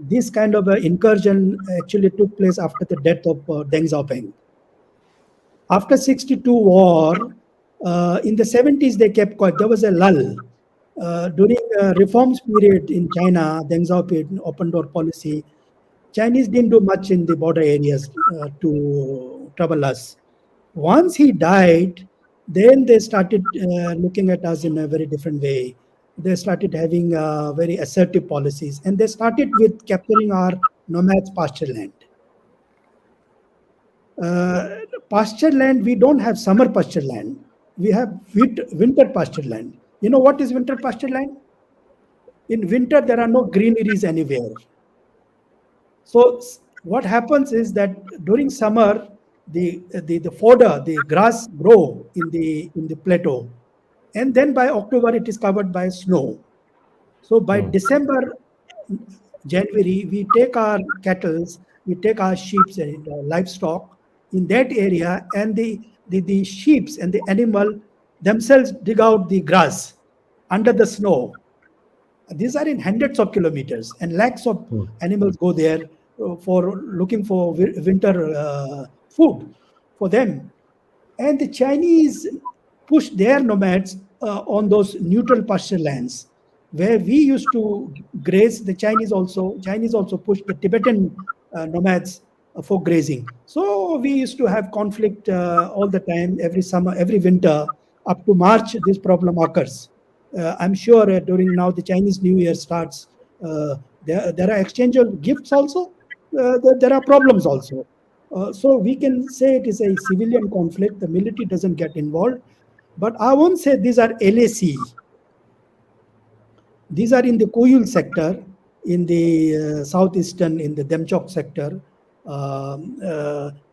this kind of incursion actually took place after the death of Deng Xiaoping. After 62 war, in the 70s they kept quiet. There was a lull. During reforms period in China, Deng Xiaoping open door policy, Chinese didn't do much in the border areas to trouble us. Once he died, then they started looking at us in a very different way. They started having very assertive policies, and they started with capturing our nomads' pasture land. Pasture land, we don't have summer pasture land. We have winter pasture land. You know what is winter pasture land? In winter, there are no greeneries anywhere. So what happens is that during summer, the fodder, the grass grow in the plateau, and then by October it is covered by snow. So by December, January, we take our cattle, we take our sheep and livestock in that area, and the sheep and the animal themselves dig out the grass under the snow. These are in hundreds of kilometers, and lakhs of animals go there for looking for winter food for them. And the Chinese push their nomads on those neutral pasture lands where we used to graze. The Chinese also pushed the Tibetan nomads for grazing. So we used to have conflict all the time, every summer, every winter. Up to March, this problem occurs. I'm sure during now the Chinese New Year starts, there are exchange of gifts also. There are problems also. So we can say it is a civilian conflict. The military doesn't get involved. But I won't say these are LAC. These are in the Koyul sector, in the southeastern, in the Phunchok sector,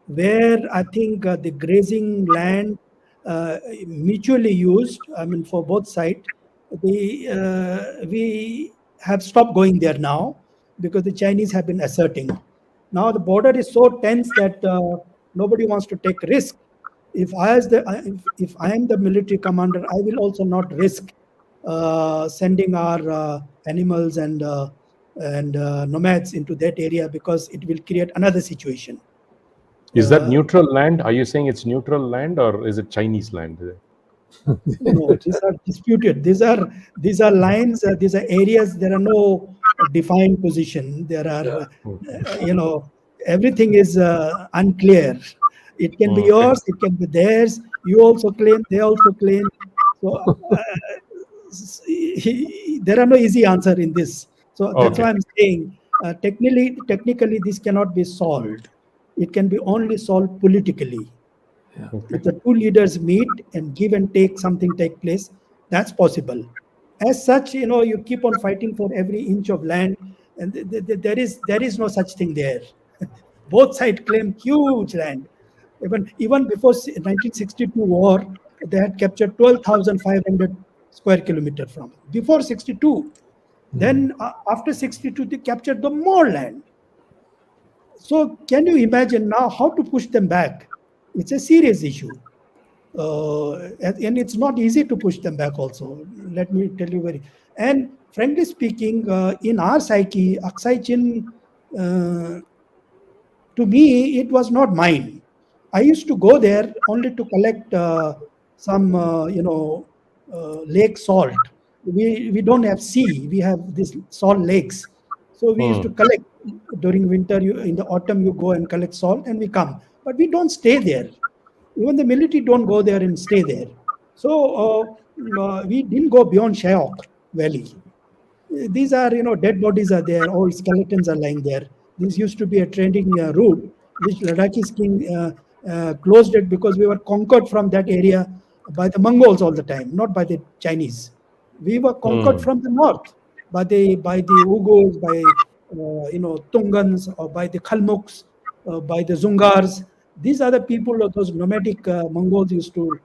where I think the grazing land mutually used, I mean for both sides. We have stopped going there now because the Chinese have been asserting. Now the border is so tense that nobody wants to take risk. If I am the military commander, I will also not risk sending our animals and nomads into that area because it will create another situation. Is that neutral land? Are you saying it's neutral land, or is it Chinese land? No, these are disputed. These are lines. These are areas. There are no defined position. There are, everything is unclear. It can be yours. It can be theirs. You also claim. They also claim. So there are no easy answer in this. So that's why I'm saying technically this cannot be solved. It can be only solved politically. Yeah. If the two leaders meet and give and take, something take place, that's possible. As such, you keep on fighting for every inch of land, and there is no such thing there. Both sides claim huge land. Even before 1962 war, they had captured 12,500 square kilometers from it. Before 62, then after 62, they captured the more land. So can you imagine now how to push them back? It's a serious issue. And it's not easy to push them back also. Let me tell you and frankly speaking, in our psyche, 𝐒𝐻𝐼, to me, it was not mine. I used to go there only to collect some, lake salt. We don't have sea. We have these salt lakes. So we used to collect during winter. In the autumn, you go and collect salt and we come. But we don't stay there. Even the military don't go there and stay there. So we didn't go beyond Shayok Valley. These are, dead bodies are there, old skeletons are lying there. This used to be a trading route, which Ladakhi's king closed it because we were conquered from that area by the Mongols all the time, not by the Chinese. We were conquered from the north by the Uyghurs, by Tungans, or by the Kalmuks, by the Zungars. These are the people of those nomadic Mongols used to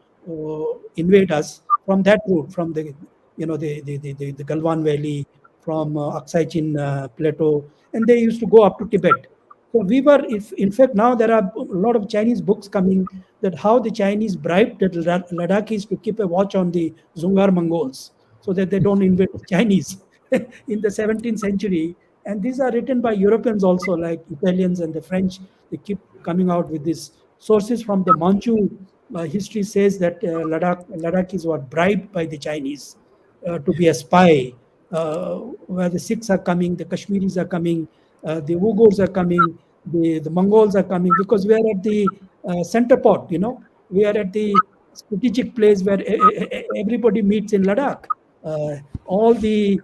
invade us from that route, from the Galwan Valley, from 𝐒𝐻𝐻𝐿 Plateau, and they used to go up to Tibet. So we were, if in fact now there are a lot of Chinese books coming that how the Chinese bribed the Ladakhis to keep a watch on the Zungar Mongols so that they don't invade the Chinese in the 17th century. And these are written by Europeans also, like Italians and the French. They keep coming out with these sources from the Manchu history says that Ladakhis were bribed by the Chinese to be a spy, where the Sikhs are coming, the Kashmiris are coming, the Uyghurs are coming, the Mongols are coming, because we are at the center pot, we are at the strategic place where everybody meets in Ladakh. All the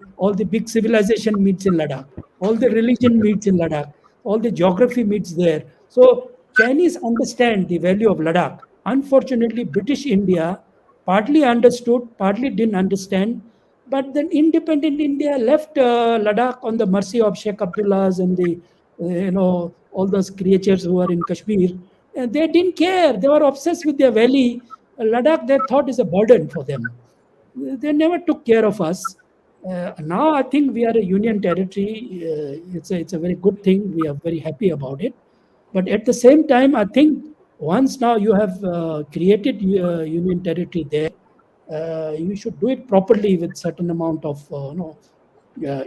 big civilization meets in Ladakh. All the religion meets in Ladakh. All the geography meets there. So Chinese understand the value of Ladakh. Unfortunately, British India partly understood, partly didn't understand. But then independent India left Ladakh on the mercy of Sheikh Abdullahs and the, all those creatures who are in Kashmir. And they didn't care. They were obsessed with their valley. Ladakh, they thought, is a burden for them. They never took care of us. Now I think we are a union territory. It's a very good thing. We are very happy about it. But at the same time, I think once now you have created union territory there, you should do it properly with certain amount of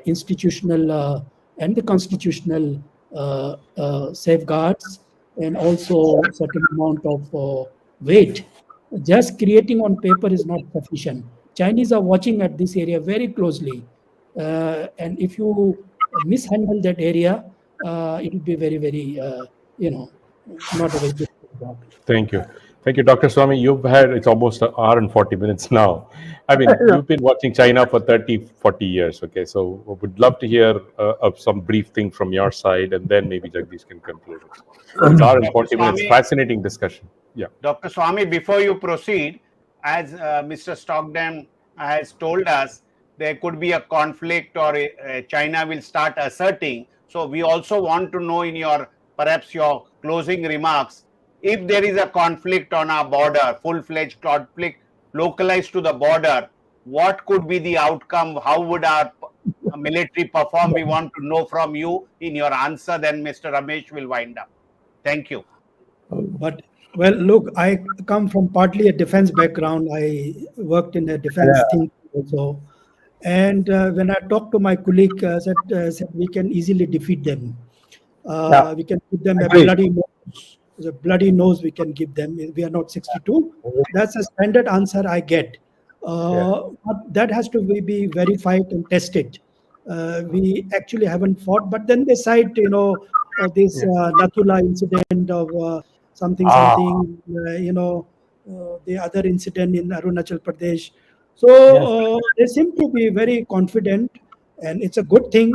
institutional and the constitutional safeguards, and also certain amount of weight. Just creating on paper is not sufficient. Chinese are watching at this area very closely, and if you mishandle that area, it will be very, very, not a very good job. Thank you. Thank you, Dr. Swamy. It's almost an hour and 40 minutes now. I mean, you've been watching China for 30, 40 years. Okay, so would love to hear some brief thing from your side, and then maybe Jagdish can conclude. It's hour and 40 minutes. Fascinating discussion. Yeah. Dr. Swamy, before you proceed, as Mr. Stobdan has told us, there could be a conflict, or China will start asserting. So we also want to know, in perhaps your closing remarks, if there is a conflict on our border, full-fledged conflict localized to the border, what could be the outcome? How would our military perform? We want to know from you in your answer. Then Mr. Ramesh will wind up. Thank you. But well, look, I come from partly a defense background. I worked in a defense thing also. And when I talked to my colleague, said we can easily defeat them. We can give them a bloody nose we can give them. We are not 62. That's a standard answer I get. But that has to be verified and tested. We actually haven't fought, but then they cite, this Nathula incident of something, the other incident in Arunachal Pradesh. So they seem to be very confident, and it's a good thing.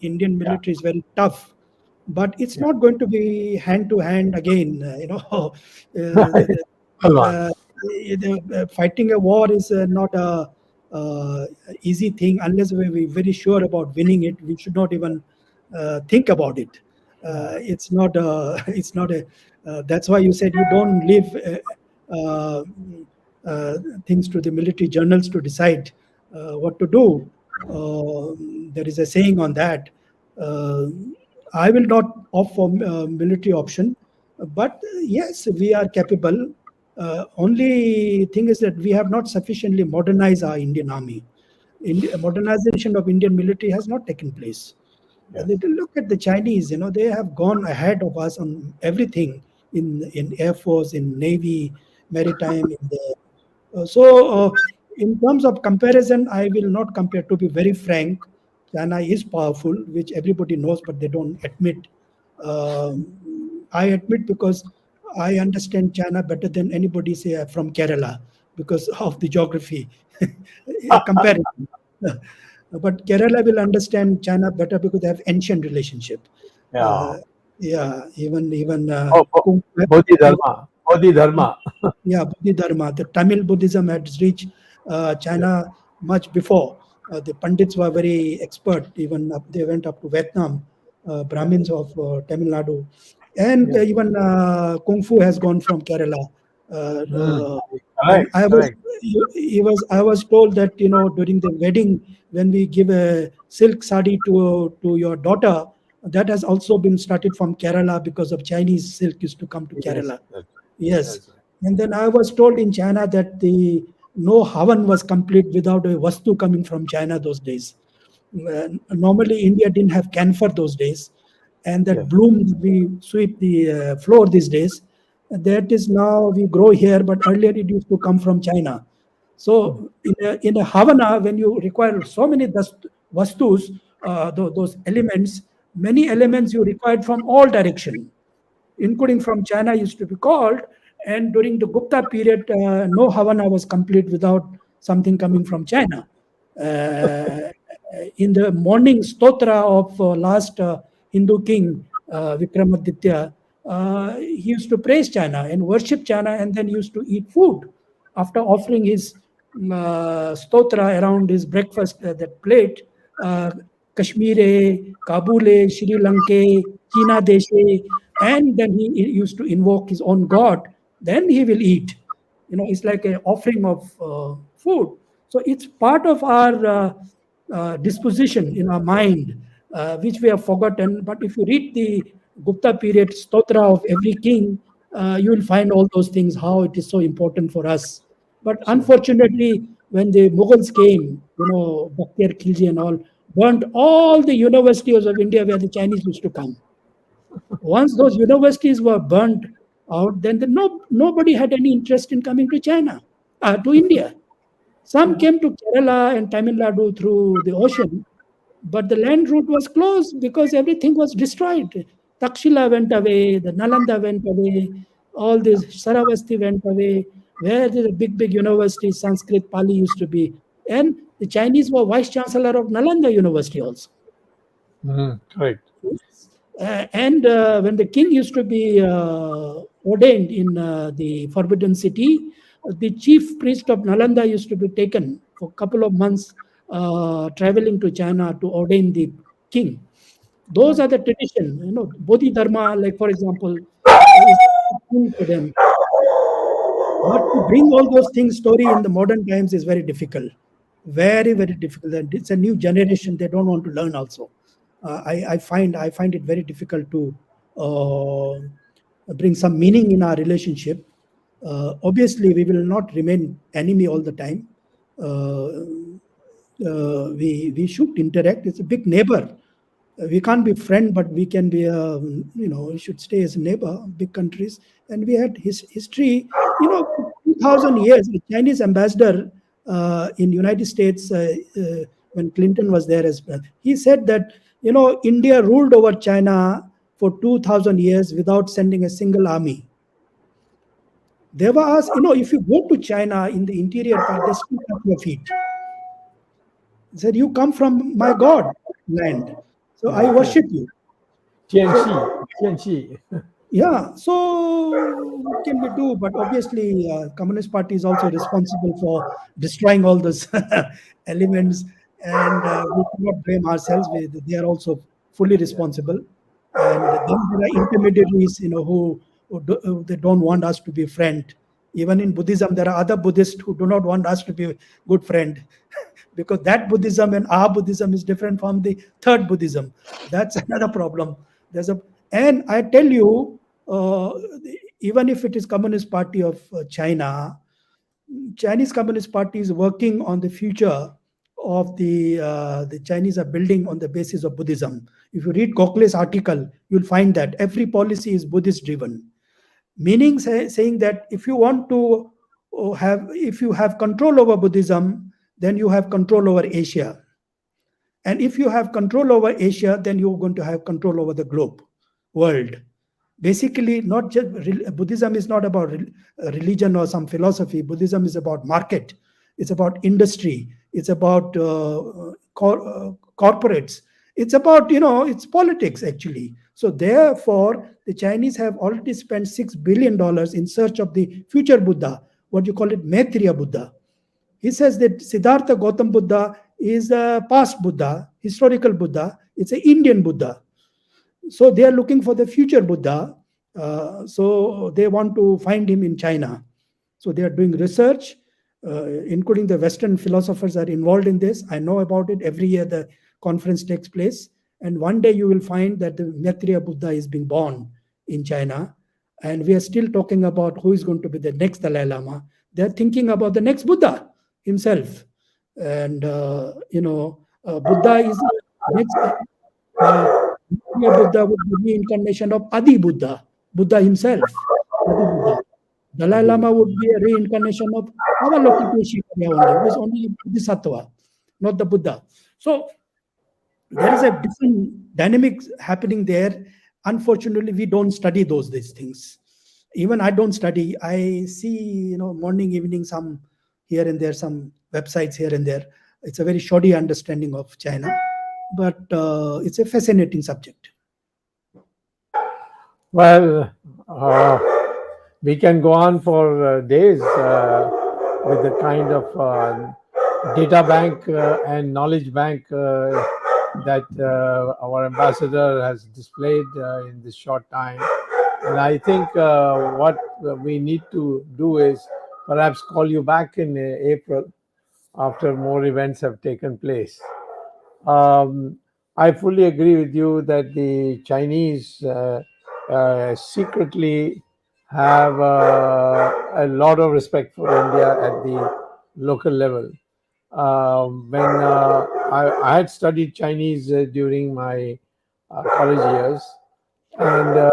Indian military is very tough, but it's not going to be hand to hand again. Fighting a war is not a easy thing unless we're very sure about winning it. We should not even think about it. It's not a. That's why you said you don't leave things to the military journals to decide what to do. There is a saying on that. I will not opt for military option, but yes, we are capable. Only thing is that we have not sufficiently modernized our Indian army. Modernization of Indian military has not taken place. Look at the Chinese. They have gone ahead of us on everything in Air Force, in Navy, maritime. So in terms of comparison, I will not compare. To be very frank, China is powerful, which everybody knows, but they don't admit. I admit because I understand China better than anybody, say, from Kerala, because of the geography comparison. But Kerala will understand China better because they have ancient relationship. Yeah. Yeah, even Bodhidharma. Bodhidharma. yeah, Bodhidharma. The Tamil Buddhism had reached China much before. The Pandits were very expert. Even they went up to Vietnam, Brahmins of Tamil Nadu, and even Kung Fu has gone from Kerala. And I was told that during the wedding, when we give a silk sari to your daughter, that has also been started from Kerala because of Chinese silk used to come to Kerala. Yes. And then I was told in China that the no Havan was complete without a Vastu coming from China those days. Normally, India didn't have camphor those days. And that bloom we sweep the floor these days, that is now we grow here, but earlier it used to come from China. So in a Havana, when you require so many Vastus, those elements, many elements you required from all direction, including from China, used to be called. And during the Gupta period, no Havana was complete without something coming from China. In the morning stotra of last Hindu king, Vikramaditya, he used to praise China and worship China, and then used to eat food. After offering his stotra around his breakfast, that plate, Kashmire, Kabule, Sri Lanka, China Deshe, and then he used to invoke his own god. Then he will eat. It's like an offering of food. So it's part of our disposition in our mind, which we have forgotten. But if you read the Gupta period stotra of every king, you will find all those things, how it is so important for us. But unfortunately, when the Mughals came, Bakhtiyar Khilji and all, burnt all the universities of India where the Chinese used to come. Once those universities were burnt out, then nobody had any interest in coming to China, to India. Some came to Kerala and Tamil Nadu through the ocean, but the land route was closed because everything was destroyed. Takshila went away, the Nalanda went away, all this Saravasti went away, where the big universities, Sanskrit, Pali used to be. And the Chinese were vice chancellor of Nalanda University also. Right. And when the king used to be ordained in the Forbidden City, the chief priest of Nalanda used to be taken for a couple of months traveling to China to ordain the king. Those are the tradition, Bodhidharma, like for example, is to them. But to bring all those things story in the modern times is very difficult. Very, very difficult. And it's a new generation, they don't want to learn also. I find it very difficult to bring some meaning in our relationship. Obviously, we will not remain enemy all the time. We should interact. It's a big neighbor. We can't be friend, but we can be, we should stay as a neighbor, big countries. And we had his history, 2,000 years. The Chinese ambassador in United States, when Clinton was there as well, he said that, India ruled over China for 2,000 years without sending a single army. They were asked, if you go to China in the interior part, they still cut your feet. He said, you come from my God land, so I worship you. Tianxi. Yeah, so what can we do? But obviously, Communist Party is also responsible for destroying all those elements, and we cannot blame ourselves. They are also fully responsible. And then there are intermediaries, who they don't want us to be friend. Even in Buddhism, there are other Buddhists who do not want us to be a good friend, because that Buddhism and our Buddhism is different from the third Buddhism. That's another problem. And I tell you, even if it is Communist Party of China, Chinese Communist Party is working on the future of the Chinese are building on the basis of Buddhism. If you read Gokhale's article, you'll find that every policy is Buddhist driven, meaning saying that if you want to if you have control over Buddhism, then you have control over Asia. And if you have control over Asia, then you're going to have control over the globe, world. Basically, not just Buddhism is not about religion or some philosophy. Buddhism is about market. It's about industry. It's about corporates. It's about, it's politics actually. So therefore, the Chinese have already spent $6 billion in search of the future Buddha, what you call it, Maitreya Buddha. He says that Siddhartha Gautam Buddha is a past Buddha, historical Buddha. It's an Indian Buddha. So they are looking for the future Buddha. So they want to find him in China. So they are doing research, including the Western philosophers are involved in this. I know about it. Every year the conference takes place. And one day you will find that the Maitreya Buddha is being born in China. And we are still talking about who is going to be the next Dalai Lama. They are thinking about the next Buddha himself. And, Buddha is next. Buddha would be reincarnation of Adi Buddha, Buddha himself. Adi Buddha. Dalai Lama would be a reincarnation of Avalokiteshvara only, who is only Bodhisattva, not the Buddha. So there is a different dynamics happening there. Unfortunately, we don't study these things. Even I don't study. I see, morning, evening, some here and there, some websites here and there. It's a very shoddy understanding of China, but it's a fascinating subject. Well, we can go on for days with the kind of data bank and knowledge bank that our ambassador has displayed in this short time. And I think what we need to do is perhaps call you back in April after more events have taken place. I fully agree with you that the Chinese secretly have a lot of respect for India at the local level. When I had studied Chinese during my college years, and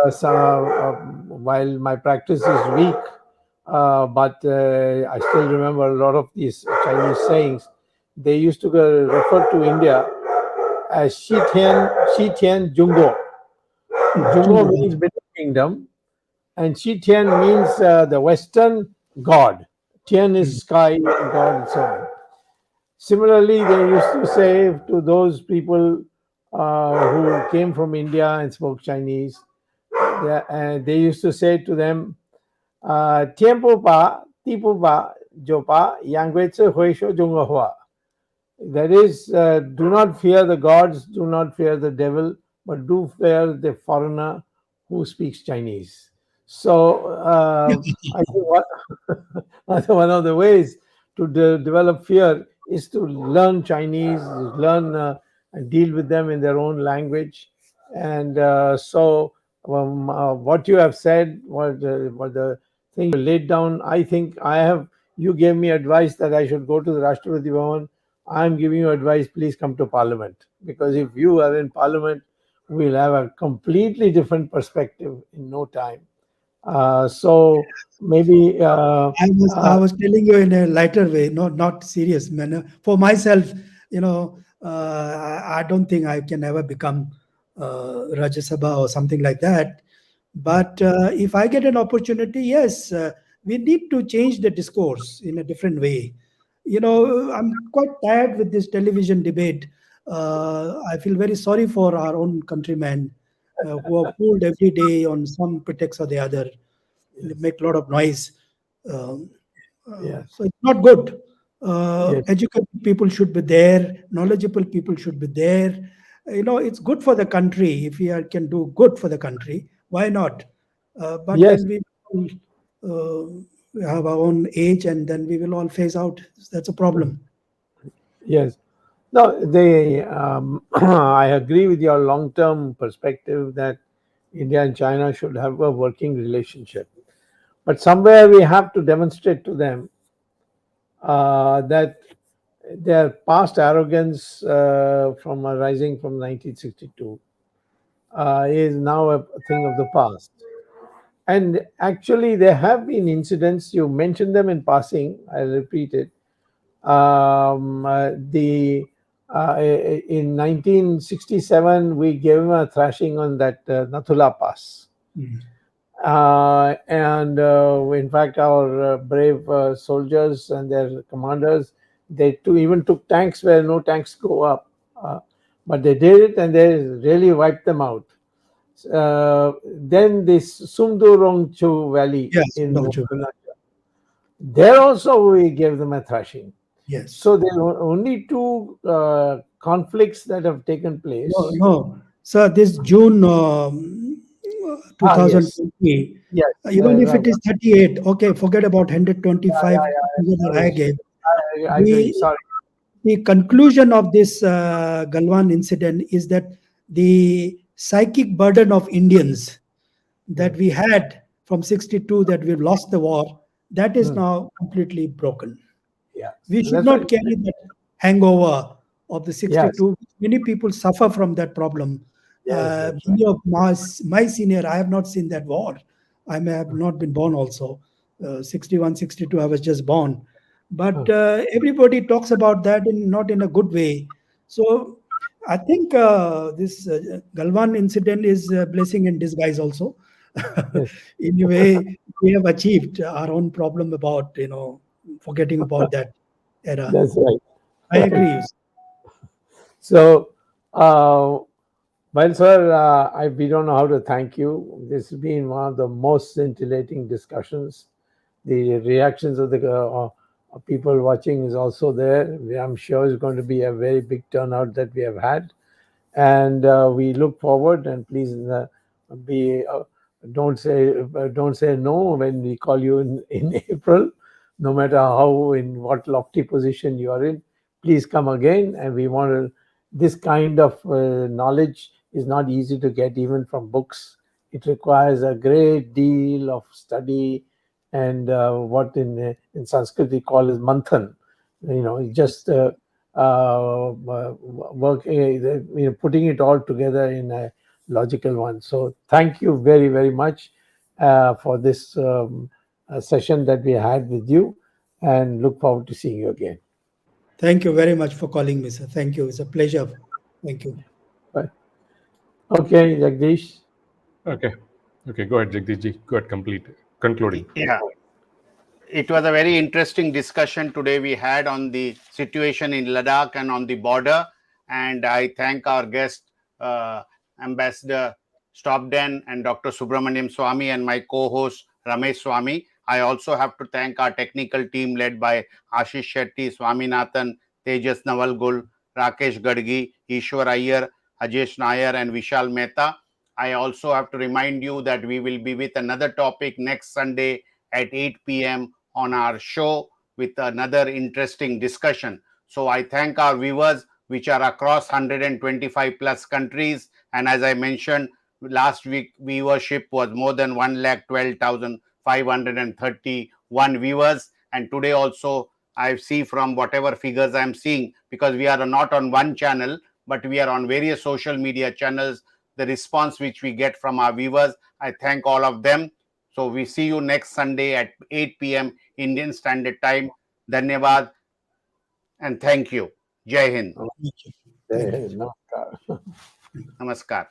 while my practice is weak, but I still remember a lot of these Chinese sayings. They used to refer to India as Xiqian Zhongguo. Zhongguo means Middle Kingdom, and Xiqian means the Western God. Tian is sky and God and so on. Similarly, they used to say to those people who came from India and spoke Chinese, they used to say to them, Tianpo pa, Tipu pa, Jopa, Yangwei Huisho Zhonghua. That is, do not fear the gods, do not fear the devil, but do fear the foreigner who speaks Chinese. So I think one of the ways to develop fear is to learn Chinese, learn and deal with them in their own language. And so what you have said, what the thing you laid down, I think you gave me advice that I should go to the Rashtrapati Bhavan. I'm giving you advice, please come to Parliament. Because if you are in Parliament, we'll have a completely different perspective in no time. So maybe I was telling you in a lighter way, not serious manner. For myself, I don't think I can ever become Rajya Sabha or something like that. But if I get an opportunity, yes, we need to change the discourse in a different way. I'm quite tired with this television debate. I feel very sorry for our own countrymen who are fooled every day on some pretext or the other. Yes. They make a lot of noise. So it's not good. Educated people should be there. Knowledgeable people should be there. It's good for the country. If we can do good for the country, why not? But then we have our own age, and then we will all phase out. That's a problem. Yes. No, I agree with your long-term perspective that India and China should have a working relationship. But somewhere we have to demonstrate to them that their past arrogance from arising from 1962 is now a thing of the past. And actually, there have been incidents, you mentioned them in passing, I'll repeat it. In 1967, we gave him a thrashing on that Nathula Pass. And in fact, our brave soldiers and their commanders, they even took tanks where no tanks go up. But they did it, and they really wiped them out. Then this Sumdu-Rongchu Valley Yes, in Rongchu. there also we gave them a thrashing. Yes. So there are only two conflicts that have taken place. No. Sir, this June 2020, Yes. even if it is 38, okay, forget about 125 that I gave. I agree. Sorry. The conclusion of this Galwan incident is that the psychic burden of Indians that we had from 62, that we've lost the war, that is now completely broken. Yeah. We should not carry that hangover of the 62. Yes. Many people suffer from that problem. Yes, many of my senior, I have not seen that war. I may have not been born also. 61, 62, I was just born. But everybody talks about that not in a good way. So I think this Galwan incident is a blessing in disguise also. In a way, we have achieved our own problem about, forgetting about that era. That's right. I agree. So, well, sir, we don't know how to thank you. This has been one of the most scintillating discussions. The reactions of the people watching is also there. I'm sure it's going to be a very big turnout that we have had. And we look forward, and please don't say no when we call you in April, no matter in what lofty position you are in. Please come again, and we want to. This kind of knowledge is not easy to get even from books. It requires a great deal of study and what in Sanskrit we call as manthan. Just working, putting it all together in a logical one. So thank you very, very much for this session that we had with you, and look forward to seeing you again. Thank you very much for calling me, sir. Thank you. It's a pleasure. Thank you. Bye. Okay, Jagdish. Okay, go ahead, Jagdishji. Go ahead, concluding. Yeah. It was a very interesting discussion today we had on the situation in Ladakh and on the border. And I thank our guest, Ambassador Stobdan and Dr. Subramanian Swamy, and my co-host Ramesh Swamy. I also have to thank our technical team led by Ashish Shetty, Swaminathan, Tejas Navalgul, Rakesh Gadgi, Ishwar Iyer, Ajesh Nair, and Vishal Mehta. I also have to remind you that we will be with another topic next Sunday at 8 p.m. on our show with another interesting discussion. So I thank our viewers, which are across 125 plus countries. And as I mentioned, last week viewership was more than 112,531 viewers. And today also, I see from whatever figures I'm seeing, because we are not on one channel, but we are on various social media channels, the response which we get from our viewers, I thank all of them. So we see you next Sunday at 8 p.m. Indian Standard Time. Dhanyavad and thank you. Jai Hind. Namaskar. Namaskar.